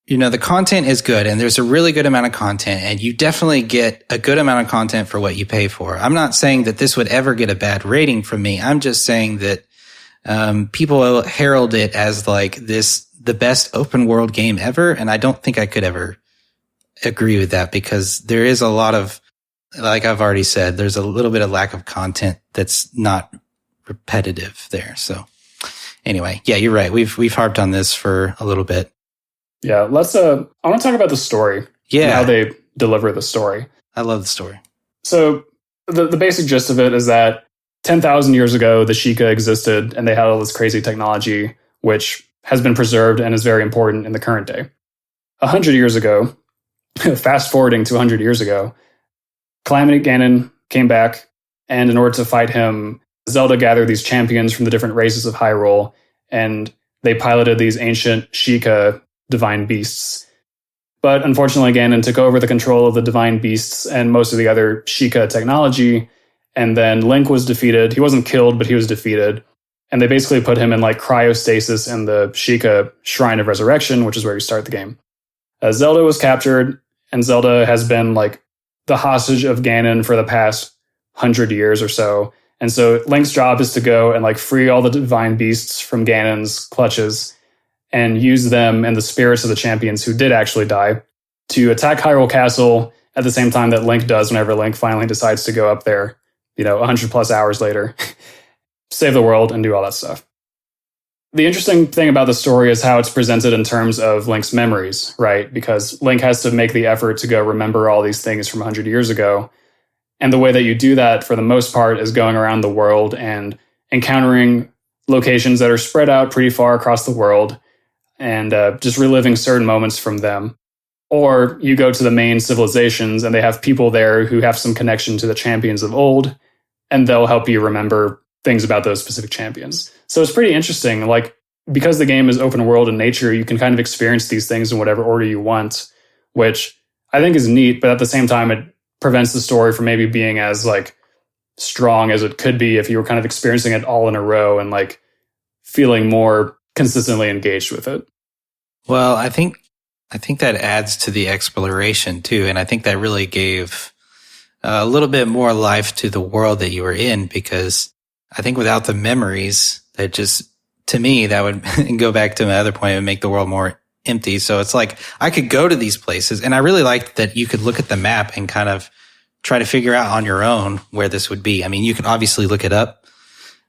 You know, the content is good and there's a really good amount of content, and you definitely get a good amount of content for what you pay for. I'm not saying that this would ever get a bad rating from me. I'm just saying that people herald it as like the best open world game ever. And I don't think I could ever agree with that, because there is a lot of, like I've already said, there's a little bit of lack of content that's not repetitive there. So anyway, yeah, you're right. We've harped on this for a little bit. Yeah, I want to talk about the story. Yeah. And how they deliver the story. I love the story. So the basic gist of it is that 10,000 years ago, the Sheikah existed and they had all this crazy technology, which has been preserved and is very important in the current day. 100 years ago, fast forwarding to 100 years ago, Calamity Ganon came back, and in order to fight him, Zelda gathered these champions from the different races of Hyrule, and they piloted these ancient Sheikah divine beasts. But unfortunately, Ganon took over the control of the divine beasts and most of the other Sheikah technology, and then Link was defeated. He wasn't killed, but he was defeated. And they basically put him in like cryostasis in the Sheikah Shrine of Resurrection, which is where you start the game. Zelda was captured, and Zelda has been like the hostage of Ganon for the past 100 years or so. And so Link's job is to go and like free all the divine beasts from Ganon's clutches and use them and the spirits of the champions who did actually die to attack Hyrule Castle at the same time that Link does whenever Link finally decides to go up there, 100 plus hours later, save the world and do all that stuff. The interesting thing about the story is how it's presented in terms of Link's memories, right? Because Link has to make the effort to go remember all these things from 100 years ago. And the way that you do that, for the most part, is going around the world and encountering locations that are spread out pretty far across the world and just reliving certain moments from them. Or you go to the main civilizations and they have people there who have some connection to the champions of old, and they'll help you remember things about those specific champions. So it's pretty interesting. Like, because the game is open world in nature, you can kind of experience these things in whatever order you want, which I think is neat, but at the same time, it prevents the story from maybe being as like strong as it could be if you were kind of experiencing it all in a row and like feeling more consistently engaged with it. Well, I think that adds to the exploration too. And I think that really gave a little bit more life to the world that you were in, because I think without the memories, that just, to me, that would go back to my other point, it would make the world more empty. So it's like I could go to these places, and I really liked that you could look at the map and kind of try to figure out on your own where this would be. I mean, you can obviously look it up,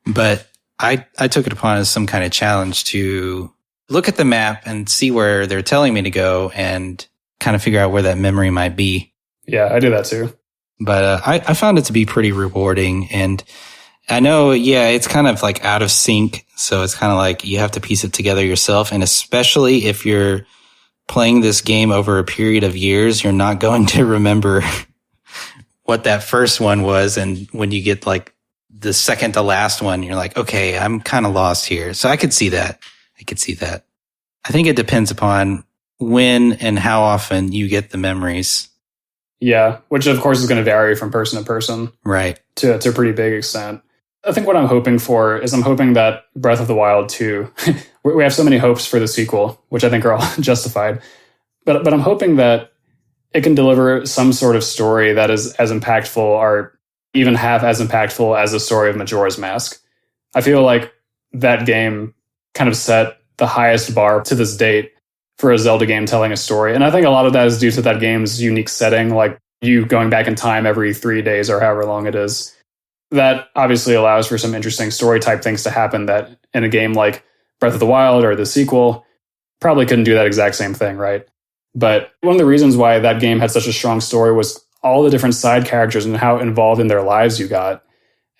but I took it upon as some kind of challenge to look at the map and see where they're telling me to go and kind of figure out where that memory might be. Yeah, I do that too. But I found it to be pretty rewarding. And I know, yeah, it's kind of like out of sync. So it's kind of like you have to piece it together yourself. And especially if you're playing this game over a period of years, you're not going to remember what that first one was. And when you get like the second to last one, you're like, okay, I'm kind of lost here. So I could see that. I think it depends upon when and how often you get the memories. Yeah, which of course is going to vary from person to person. Right. To a pretty big extent. I think what I'm hoping for is I'm hoping that Breath of the Wild 2, we have so many hopes for the sequel, which I think are all justified. But I'm hoping that it can deliver some sort of story that is as impactful or even half as impactful as the story of Majora's Mask. I feel like that game kind of set the highest bar to this date for a Zelda game telling a story. And I think a lot of that is due to that game's unique setting, like you going back in time every 3 days or however long it is. That obviously allows for some interesting story type things to happen that in a game like Breath of the Wild or the sequel probably couldn't do that exact same thing, right? But one of the reasons why that game had such a strong story was all the different side characters and how involved in their lives you got.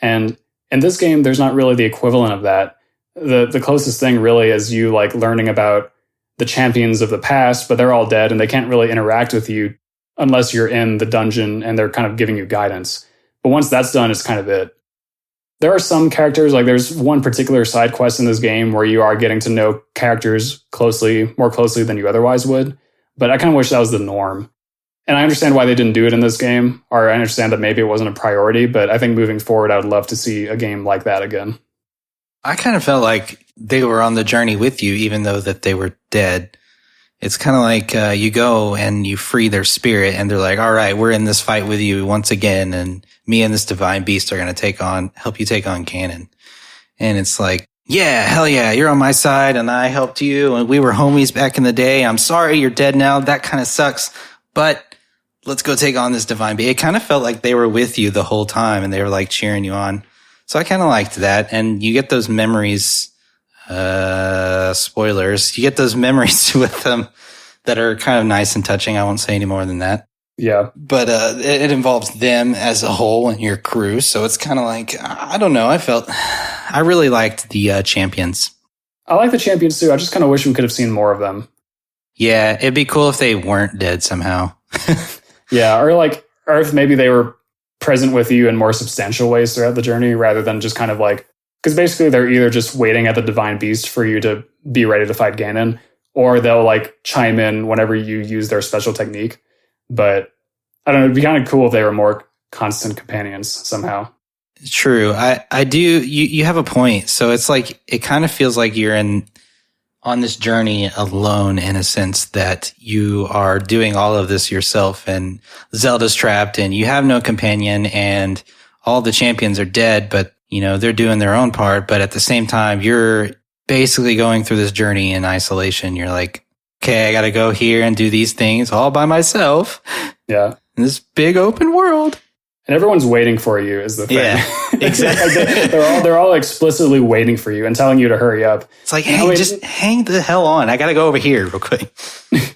And in this game, there's not really the equivalent of that. The closest thing really is you like learning about the champions of the past, but they're all dead and they can't really interact with you unless you're in the dungeon and they're kind of giving you guidance. But once that's done, it's kind of it. There are some characters, like there's one particular side quest in this game where you are getting to know characters more closely than you otherwise would. But I kind of wish that was the norm. And I understand why they didn't do it in this game, or I understand that maybe it wasn't a priority, but I think moving forward, I would love to see a game like that again. I kind of felt like they were on the journey with you, even though that they were dead. It's kind of like you go and you free their spirit and they're like, all right, we're in this fight with you once again. And me and this divine beast are going to help you take on Ganon. And it's like, yeah, hell yeah, you're on my side and I helped you and we were homies back in the day. I'm sorry you're dead now. That kind of sucks, but let's go take on this divine beast. It kind of felt like they were with you the whole time and they were like cheering you on. So I kind of liked that. And you get those memories, spoilers, you get those memories with them that are kind of nice and touching. I won't say any more than that. Yeah. But it involves them as a whole and your crew. So it's kind of like, I don't know. I really liked the champions. I like the champions too. I just kind of wish we could have seen more of them. Yeah, it'd be cool if they weren't dead somehow. Yeah, or if maybe they were present with you in more substantial ways throughout the journey rather than just kind of like, because basically they're either just waiting at the divine beast for you to be ready to fight Ganon, or they'll like chime in whenever you use their special technique. But I don't know, it'd be kind of cool if they were more constant companions somehow. True. I do. You have a point. So it's like, it kind of feels like you're on this journey alone in a sense that you are doing all of this yourself and Zelda's trapped and you have no companion and all the champions are dead, but you know, they're doing their own part. But at the same time, you're basically going through this journey in isolation. You're like, okay, I got to go here and do these things all by myself. Yeah. In this big open world. And everyone's waiting for you is the thing. Yeah, exactly. they're all explicitly waiting for you and telling you to hurry up. It's like, hey, just hang the hell on. I got to go over here real quick.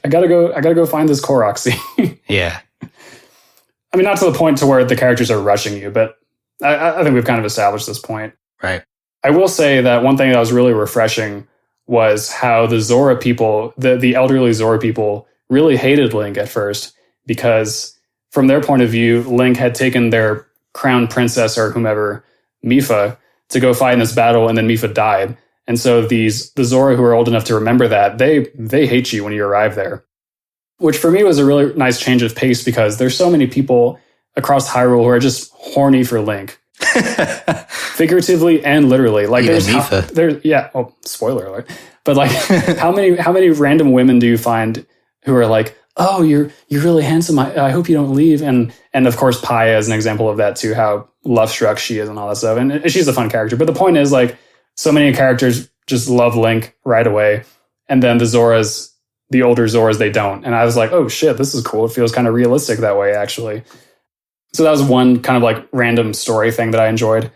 I gotta go find this Koroxy. Yeah. I mean, not to the point to where the characters are rushing you, but I think we've kind of established this point. Right. I will say that one thing that was really refreshing was how the Zora people, the elderly Zora people, really hated Link at first because from their point of view, Link had taken their crown princess or whomever, Mipha, to go fight in this battle, and then Mipha died. And so the Zora who are old enough to remember that, they hate you when you arrive there. Which for me was a really nice change of pace because there's so many people across Hyrule who are just horny for Link. Figuratively and literally. Like even Mipha. Spoiler alert. But like how many random women do you find who are like, oh, you're really handsome. I hope you don't leave. And of course, Paya is an example of that too, how love-struck she is and all that stuff. And she's a fun character. But the point is, like, so many characters just love Link right away. And then the older Zoras, they don't. And I was like, oh shit, this is cool. It feels kind of realistic that way, actually. So that was one kind of like random story thing that I enjoyed.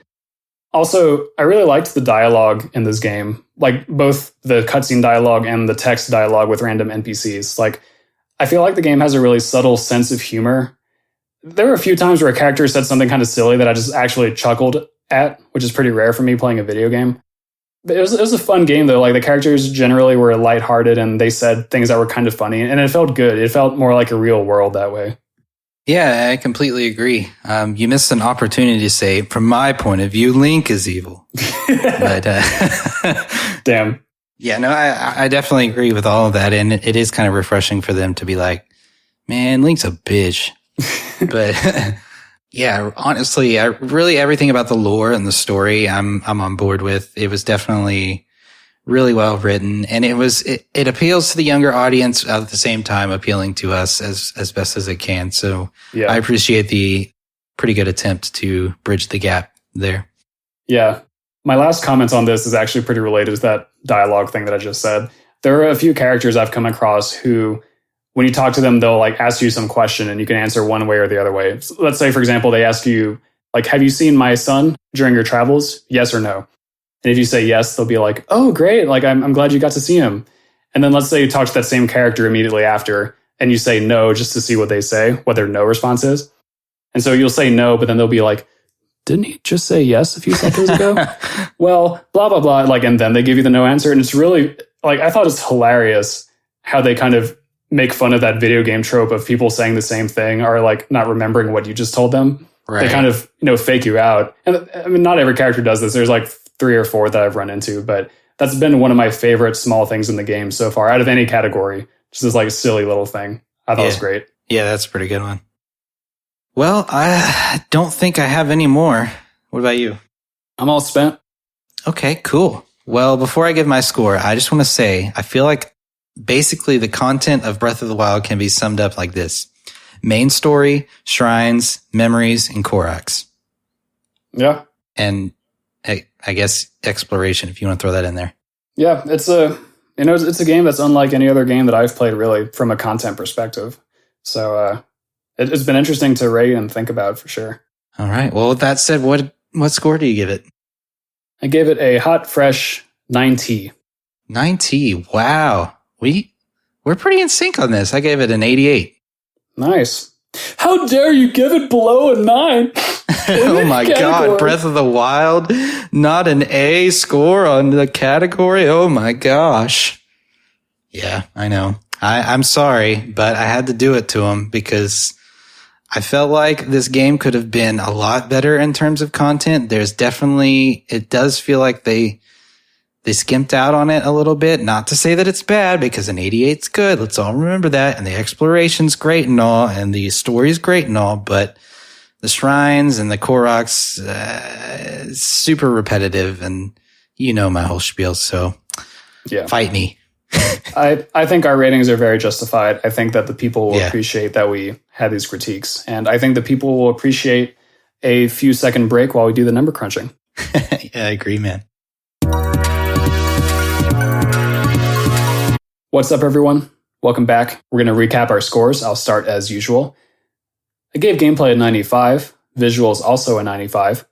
Also, I really liked the dialogue in this game, like both the cutscene dialogue and the text dialogue with random NPCs. Like, I feel like the game has a really subtle sense of humor. There were a few times where a character said something kind of silly that I just actually chuckled at, which is pretty rare for me playing a video game. But it was a fun game, though. Like, the characters generally were lighthearted and they said things that were kind of funny, and it felt good. It felt more like a real world that way. Yeah, I completely agree. You missed an opportunity to say, from my point of view, Link is evil. But damn. Yeah, no, I definitely agree with all of that. And it is kind of refreshing for them to be like, man, Link's a bitch. But yeah, honestly, really everything about the lore and the story, I'm on board with. It was definitely really well written, and it appeals to the younger audience at the same time appealing to us as best as it can. So yeah. I appreciate the pretty good attempt to bridge the gap there. Yeah. My last comments on this is actually pretty related to that dialogue thing that I just said. There are a few characters I've come across who, when you talk to them, they'll like ask you some question and you can answer one way or the other way. So let's say, for example, they ask you, like, have you seen my son during your travels? Yes or no? And if you say yes, they'll be like, oh, great. Like, I'm glad you got to see him. And then let's say you talk to that same character immediately after and you say no just to see what they say, what their no response is. And so you'll say no, but then they'll be like, didn't he just say yes a few seconds ago? Well, blah, blah, blah. Like, and then they give you the no answer. And it's really, like, I thought it's hilarious how they kind of make fun of that video game trope of people saying the same thing or like not remembering what you just told them. Right. They kind of, fake you out. And I mean, not every character does this. There's like 3 or 4 that I've run into, but that's been one of my favorite small things in the game so far out of any category. Just this like a silly little thing. I thought it was great. Yeah, that's a pretty good one. Well, I don't think I have any more. What about you? I'm all spent. Okay, cool. Well, before I give my score, I just want to say, I feel like basically the content of Breath of the Wild can be summed up like this. Main story, shrines, memories, and Korax. Yeah. And I guess exploration, if you want to throw that in there. Yeah, it's a game that's unlike any other game that I've played really from a content perspective. So it's been interesting to rate and think about for sure. All right. Well, with that said, what score do you give it? I gave it a hot, fresh 9T. 9T. Wow. We're pretty in sync on this. I gave it an 88. Nice. How dare you give it below a 9? Oh my God. Breath of the Wild. Not an A score on the category. Oh my gosh. Yeah, I know. I'm sorry, but I had to do it to him because I felt like this game could have been a lot better in terms of content. It does feel like they skimped out on it a little bit. Not to say that it's bad, because an 88's good. Let's all remember that. And the exploration's great and all, and the story's great and all, but the shrines and the Koroks, super repetitive, and you know my whole spiel, so yeah. Fight me. I think our ratings are very justified. I think that the people will appreciate that we had these critiques, and I think the people will appreciate a few second break while we do the number crunching. Yeah, I agree, man. What's up, everyone? Welcome back. We're going to recap our scores. I'll start as usual. I gave gameplay a 95, visuals also a 95,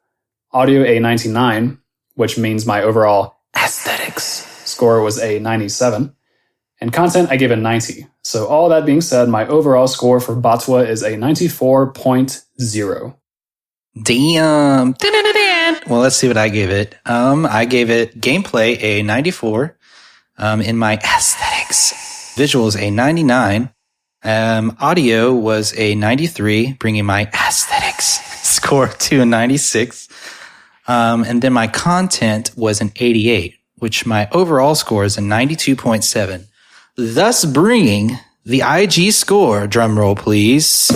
audio a 99, which means my overall aesthetics score was a 97, and content I gave a 90. So all that being said, my overall score for Batwa is a 94.0. Damn. Well, let's see what I gave it. I gave it gameplay a 94. In my aesthetics, visuals a 99. Audio was a 93, bringing my aesthetics score to a 96. And then my content was an 88, which my overall score is a 92.7, thus bringing the IG score, drumroll please,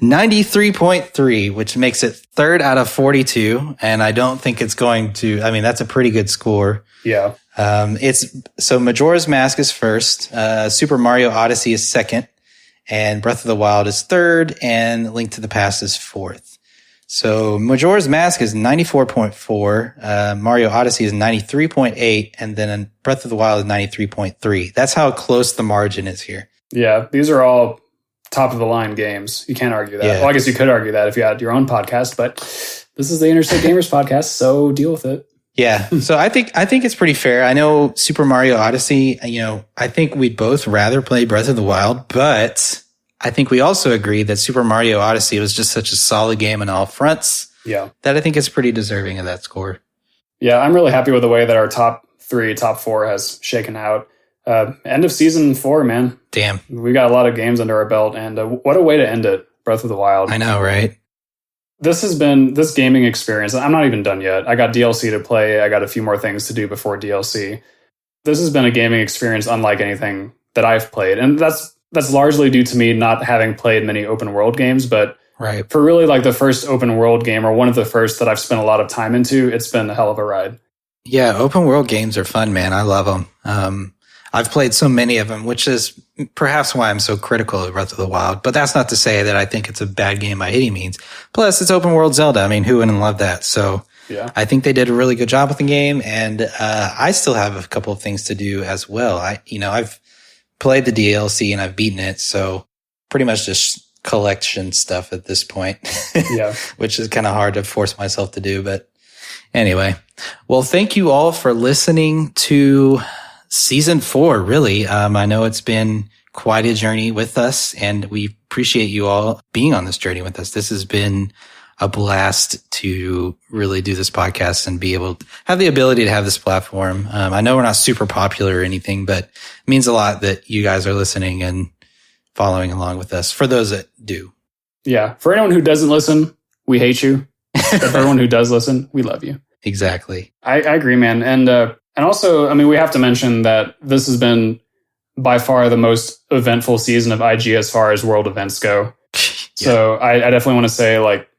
93.3, which makes it 3rd out of 42. And I don't think it's going to, that's a pretty good score. Yeah. So Majora's Mask is 1st, Super Mario Odyssey is 2nd, and Breath of the Wild is 3rd, and Link to the Past is 4th. So Majora's Mask is 94.4, Mario Odyssey is 93.8, and then Breath of the Wild is 93.3. That's how close the margin is here. Yeah, these are all top of the line games. You can't argue that. Yeah. Well, I guess you could argue that if you had your own podcast, but this is the Interstate Gamers podcast, so deal with it. Yeah. So I think it's pretty fair. I know Super Mario Odyssey, I think we'd both rather play Breath of the Wild, but I think we also agree that Super Mario Odyssey was just such a solid game on all fronts. Yeah. That I think it's pretty deserving of that score. Yeah, I'm really happy with the way that our top 4 has shaken out. End of season 4, man. Damn. We got a lot of games under our belt, and what a way to end it, Breath of the Wild. I know, right? This has been this gaming experience. I'm not even done yet. I got DLC to play. I got a few more things to do before DLC. This has been a gaming experience unlike anything that I've played. And that's largely due to me not having played many open world games, but right. For really like the first open world game, or one of the first that I've spent a lot of time into, it's been a hell of a ride. Yeah, open world games are fun, man. I love them. I've played so many of them, which is perhaps why I'm so critical of Breath of the Wild. But that's not to say that I think it's a bad game by any means. Plus, it's open world Zelda. I mean, who wouldn't love that? So yeah. I think they did a really good job with the game, and I still have a couple of things to do as well. I've played the DLC and I've beaten it, so pretty much just collection stuff at this point. Yeah. Which is kind of hard to force myself to do, but anyway. Well, thank you all for listening to season 4, really. I know it's been quite a journey with us, and we appreciate you all being on this journey with us. This has been a blast to really do this podcast and be able to have the ability to have this platform. I know we're not super popular or anything, but it means a lot that you guys are listening and following along with us, for those that do. Yeah. For anyone who doesn't listen, we hate you. But for everyone who does listen, we love you. Exactly. I agree, man. And also, I mean, we have to mention that this has been by far the most eventful season of IG as far as world events go. Yeah. So I definitely want to say, like,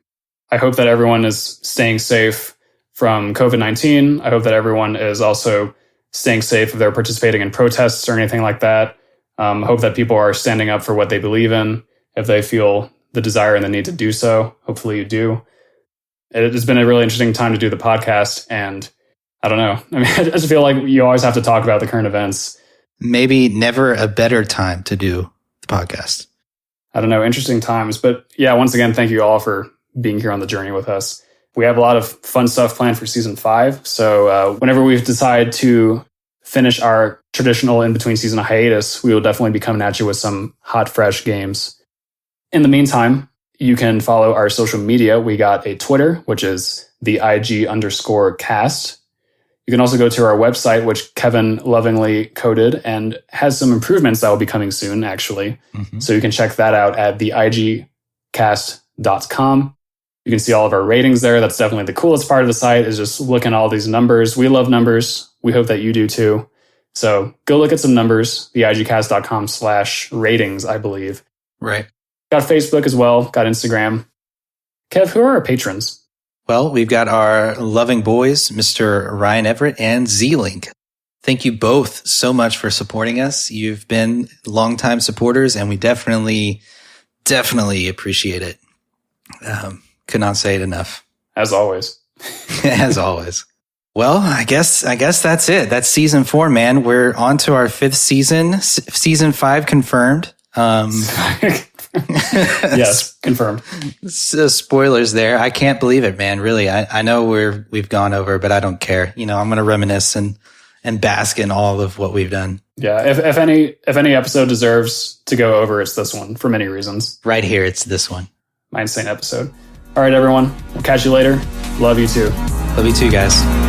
I hope that everyone is staying safe from COVID-19. I hope that everyone is also staying safe if they're participating in protests or anything like that. I hope that people are standing up for what they believe in if they feel the desire and the need to do so. Hopefully you do. It has been a really interesting time to do the podcast, and I don't know. I mean, I just feel like you always have to talk about the current events. Maybe never a better time to do the podcast. I don't know. Interesting times. But yeah, once again, thank you all for being here on the journey with us. We have a lot of fun stuff planned for season 5. So whenever we decide to finish our traditional in-between season hiatus, we will definitely be coming at you with some hot, fresh games. In the meantime, you can follow our social media. We got a Twitter, which is the IG_cast. You can also go to our website, which Kevin lovingly coded and has some improvements that will be coming soon, actually. Mm-hmm. So you can check that out at theigcast.com. You can see all of our ratings there. That's definitely the coolest part of the site, is just looking at all these numbers. We love numbers. We hope that you do too. So go look at some numbers, theigcast.com/ratings, I believe. Right. Got Facebook as well. Got Instagram. Kev, who are our patrons? Well, we've got our loving boys, Mr. Ryan Everett and Z-Link. Thank you both so much for supporting us. You've been longtime supporters, and we definitely appreciate it. Could not say it enough. As always. As always. Well, I guess that's it. That's season 4, man. We're on to our 5th season. Season 5 confirmed. Yes, confirmed. Spoilers there. I can't believe it, man. Really, I know we've gone over, but I don't care. I'm going to reminisce and bask in all of what we've done. Yeah, if any episode deserves to go over, it's this one for many reasons. Right here, it's this one. My insane episode. All right, everyone. We'll catch you later. Love you too. Love you too, guys.